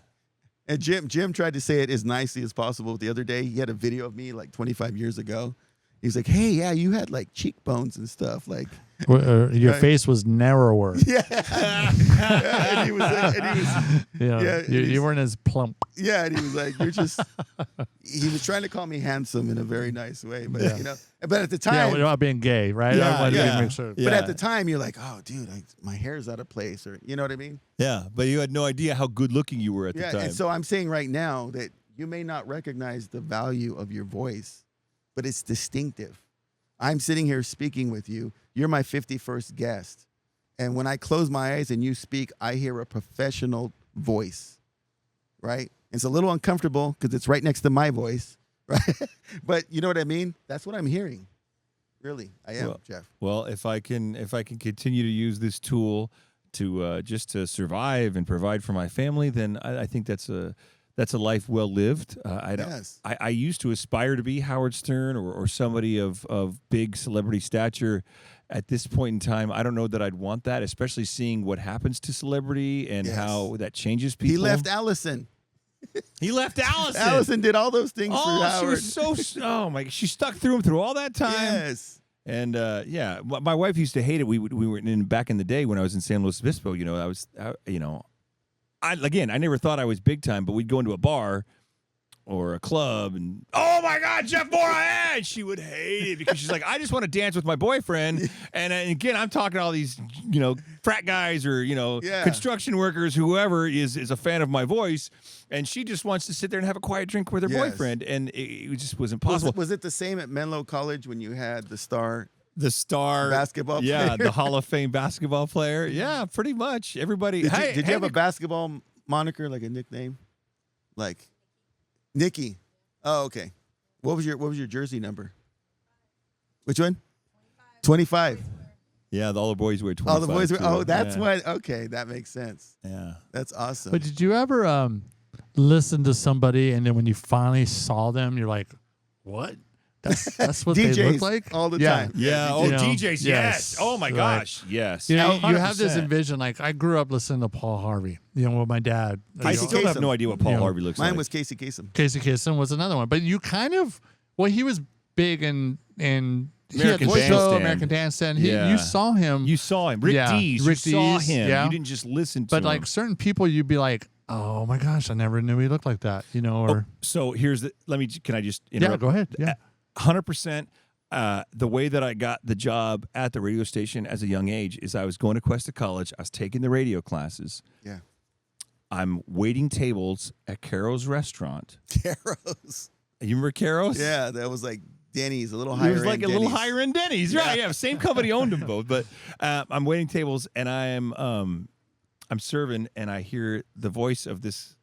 And Jim tried to say it as nicely as possible the other day. He had a video of me like 25 years ago. He's like, "Hey, yeah, you had like cheekbones and stuff, like your face was narrower." Yeah, and he was, you weren't as plump. Yeah, and he was like, "You're just." He was trying to call me handsome in a very nice way, but but at the time, without being gay, right? Make sure. But at the time, you're like, "Oh, dude, my hair's out of place," or you know what I mean? Yeah, but you had no idea how good looking you were at the time. And so I'm saying right now that you may not recognize the value of your voice, but it's distinctive. I'm sitting here speaking with you. You're my 51st guest. And when I close my eyes and you speak, I hear a professional voice, right? It's a little uncomfortable because it's right next to my voice, right? But you know what I mean? That's what I'm hearing. Really, I am, Jeff. Well, if I can continue to use this tool to just to survive and provide for my family, then I think that's a life well lived. I used to aspire to be Howard Stern or somebody of big celebrity stature. At this point in time, I don't know that I'd want that, especially seeing what happens to celebrity and how that changes people. He left Allison. Allison did all those things for Howard. She was she stuck through him through all that time. Yes. And my wife used to hate it. We were back in the day when I was in San Luis Obispo. I never thought I was big time, but we'd go into a bar or a club and, "Oh my God, Jeff Mora!" And she would hate it because she's like, "I just want to dance with my boyfriend." And again, I'm talking to all these, frat guys or, construction workers, whoever is a fan of my voice. And she just wants to sit there and have a quiet drink with her boyfriend. And it just was impossible. Was it the same at Menlo College when you had the star basketball player? Yeah, the Hall of Fame basketball player. Yeah, pretty much. Everybody. Did you have a basketball moniker, like a nickname? Like Nikki. Oh, okay. What was your jersey number? Which one? 25. Yeah, all the boys wear 25. All the boys wear. Too. Oh, that's why. Okay, that makes sense. Yeah. That's awesome. But did you ever listen to somebody and then when you finally saw them, you're like, "What? That's what DJs they look like all the time." Yeah. DJs. Yes. Oh my gosh. Yes. You have this envision. Like I grew up listening to Paul Harvey. With my dad. I still have no idea what Paul Harvey looks like. Mine was Casey Kasem. Casey Kasem was another one. But you kind of he was big in American Bandstand. You saw him. You saw him. Rick Dees. You saw him. Yeah. You didn't just listen to him. But like certain people, you'd be like, "Oh my gosh, I never knew he looked like that." So here's can I just interrupt? Yeah, go ahead. Yeah. 100%. the way that I got the job at the radio station as a young age is I was going to Questa College. I was taking the radio classes. Yeah. I'm waiting tables at Caro's restaurant. Caro's. You remember Caro's? Yeah, that was like Denny's, a little higher. It was like end a little Denny's. higher end Denny's, right? Yeah, same company owned them both. But I'm waiting tables, and I'm serving, and I hear the voice of this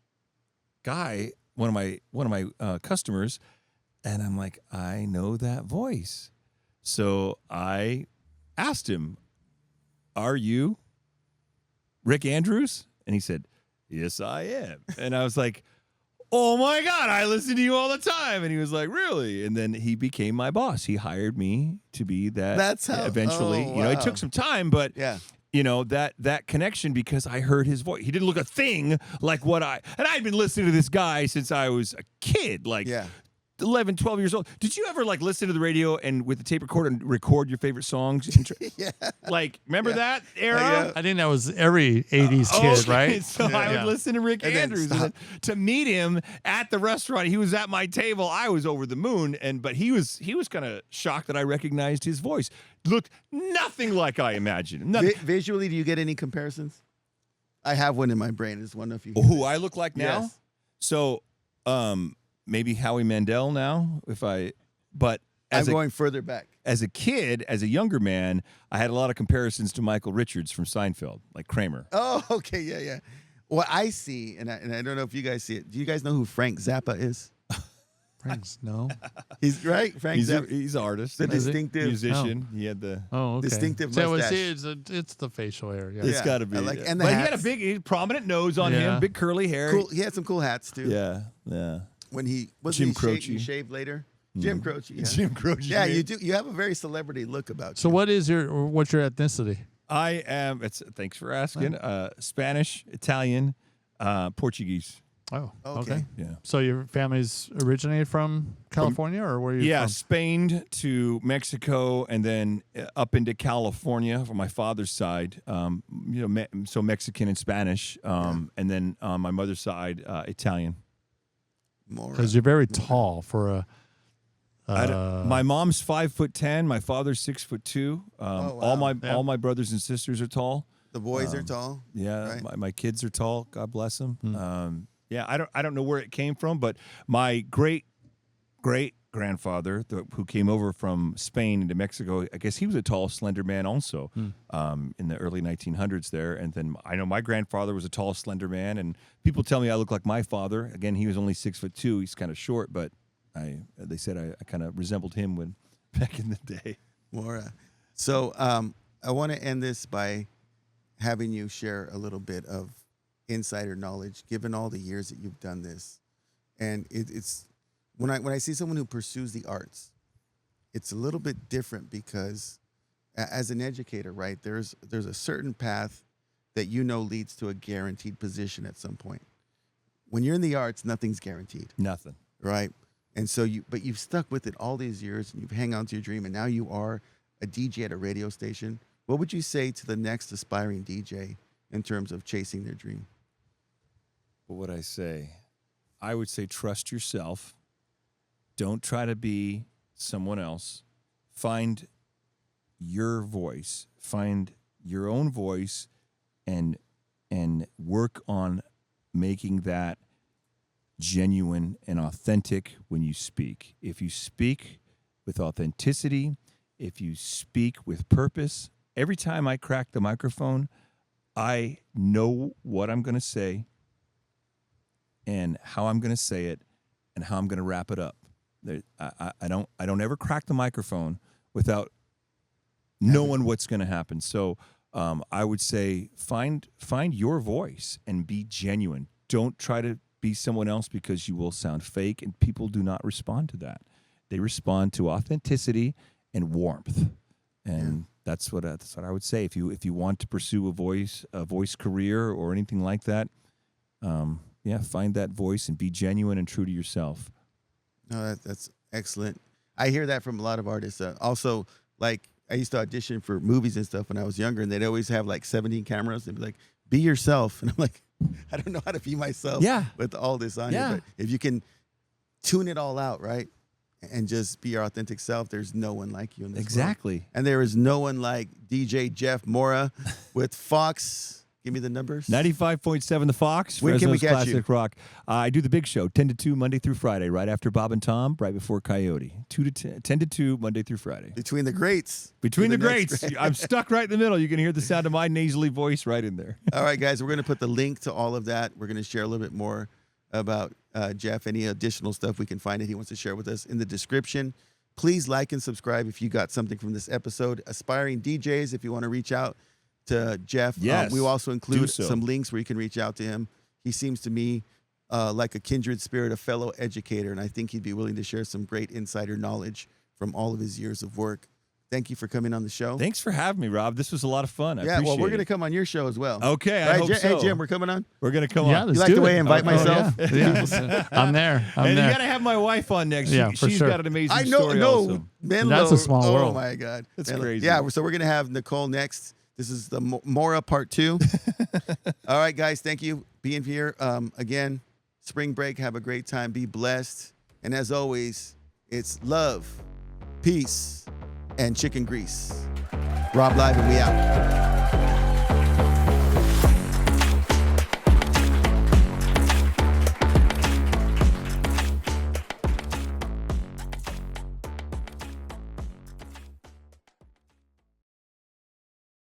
guy, one of my customers, and I'm like, I know that voice. So I asked him, "Are you Rick Andrews?" And he said, "Yes, I am." And I was like, "Oh my God, I listen to you all the time." And he was like, "Really?" And then he became my boss. He hired me to be that. That's how. Eventually, oh, you know, it wow. took some time, but Yeah. you know, that connection, because I heard his voice. He didn't look a thing like and I'd been listening to this guy since I was a kid, like Yeah. 11, 12 years old. Did you ever like listen to the radio and with the tape recorder and record your favorite songs? Yeah. Like, remember that era? Yeah. I think that was every 80s kid, Okay, right? So I would listen to Rick And then Andrews. stop. And then to meet him at the restaurant, he was at my table. I was over the moon, but he was kind of shocked that I recognized his voice. Looked nothing like I imagined. Nothing. Visually, do you get any comparisons? I have one in my brain. It's one of you. Who I look like now? Yes. So, maybe Howie Mandel now, but I'm as going further back. as a kid, as a younger man, I had a lot of comparisons to Michael Richards from Seinfeld, like Kramer. Oh, okay, yeah. What I see, and I don't know if you guys see it. Do you guys know who Frank Zappa is? Franks, no. He's right. Frank Zappa, He's an artist, the He's a distinctive. musician. He had the. Oh, okay. Distinctive So mustache. it's the facial hair. Yeah. It's Yeah, got to be. I like- yeah. and the but he had a hats. big, prominent nose on Yeah. him, big curly hair. Cool. He had some cool hats too. Yeah. When he was Jim he Croce. he shaved later. Jim Croce. Yeah. Jim Croce. Yeah, you do. You have a very celebrity look about So you. what's your ethnicity? I am. Thanks for asking. Spanish, Italian, Portuguese. Oh, Okay. Yeah. So your family's originated from California, or where are you Yeah, from? Spain to Mexico, and then up into California from my father's side. So Mexican and Spanish, and then on my mother's side, Italian. More. Because you're very tall for a. My mom's 5'10", my father's 6'2". wow. All my brothers and sisters are tall. The boys are tall. Yeah, Right. my kids are tall. God bless them. Yeah, I don't know where it came from, but my great grandfather, who came over from Spain into Mexico, I guess he was a tall, slender man also in the early 1900s there. And then I know my grandfather was a tall, slender man, and people tell me I look like my father. Again, he was only 6'2". He's kind of short, but they said I kind of resembled him when back in the day. Mora. So I want to end this by having you share a little bit of insider knowledge, given all the years that you've done this. And it's when I see someone who pursues the arts, it's a little bit different because as an educator, right, there's a certain path that you know leads to a guaranteed position at some point. When you're in the arts, nothing's guaranteed, Nothing. right? And so you've stuck with it all these years, and you've hung on to your dream, and now you are a DJ at a radio station. What would you say to the next aspiring DJ in terms of chasing their dream? What would I say? I would say trust yourself. Don't try to be someone else. Find your voice. Find your own voice and work on making that genuine and authentic when you speak. If you speak with authenticity, if you speak with purpose, every time I crack the microphone, I know what I'm going to say and how I'm going to say it and how I'm going to wrap it up. I don't ever crack the microphone without knowing what's going to happen. So I would say find your voice and be genuine. Don't try to be someone else because you will sound fake, and people do not respond to that. They respond to authenticity and warmth, and that's what I would say. If you want to pursue a voice career or anything like that, find that voice and be genuine and true to yourself. No, that's excellent. I hear that from a lot of artists. Also, like I used to audition for movies and stuff when I was younger, and they'd always have like 17 cameras. They'd be like, "Be yourself," and I'm like, I don't know how to be myself. Yeah. With all this on Yeah. here, but if you can tune it all out, right? and just be your authentic self, there's no one like you in this world. Exactly. And there is no one like DJ Jeff Mora with Fox. Give me the numbers. 95.7 The Fox. When can we Fresno's catch you? Classic Rock. I do the big show, 10 to 2, Monday through Friday, right after Bob and Tom, right before Coyote. 10 to 2, Monday through Friday. Between the greats. Between the next greats. I'm stuck right in the middle. You can hear the sound of my nasally voice right in there. All right, guys, we're going to put the link to all of that. We're going to share a little bit more about Jeff, any additional stuff we can find that he wants to share with us in the description. Please like and subscribe if you got something from this episode. Aspiring DJs, if you want to reach out to Jeff. Yes, we will also include so. some links where you can reach out to him. He seems to me like a kindred spirit, a fellow educator, and I think he'd be willing to share some great insider knowledge from all of his years of work. Thank you for coming on the show. Thanks for having me, Rob. This was a lot of fun. I well, appreciate we're going to it. come on your show as well. Okay, I Right, hope so. Hey, Jim, we're coming on? We're going to come Yeah, on. let's You like do the way I it. invite myself? Yeah. I'm there. I'm And there. you got to have my wife on next. Yeah, for She's sure. got an amazing I know, story no, also. Menlo. That's a small oh, world. my God. That's Menlo. crazy. Yeah, so we're going to have Nicole next. This is the Mora part 2. All right, guys, thank you being here. Again, spring break. Have a great time. Be blessed. And as always, it's love, peace, and chicken grease. Rob Live, and we out.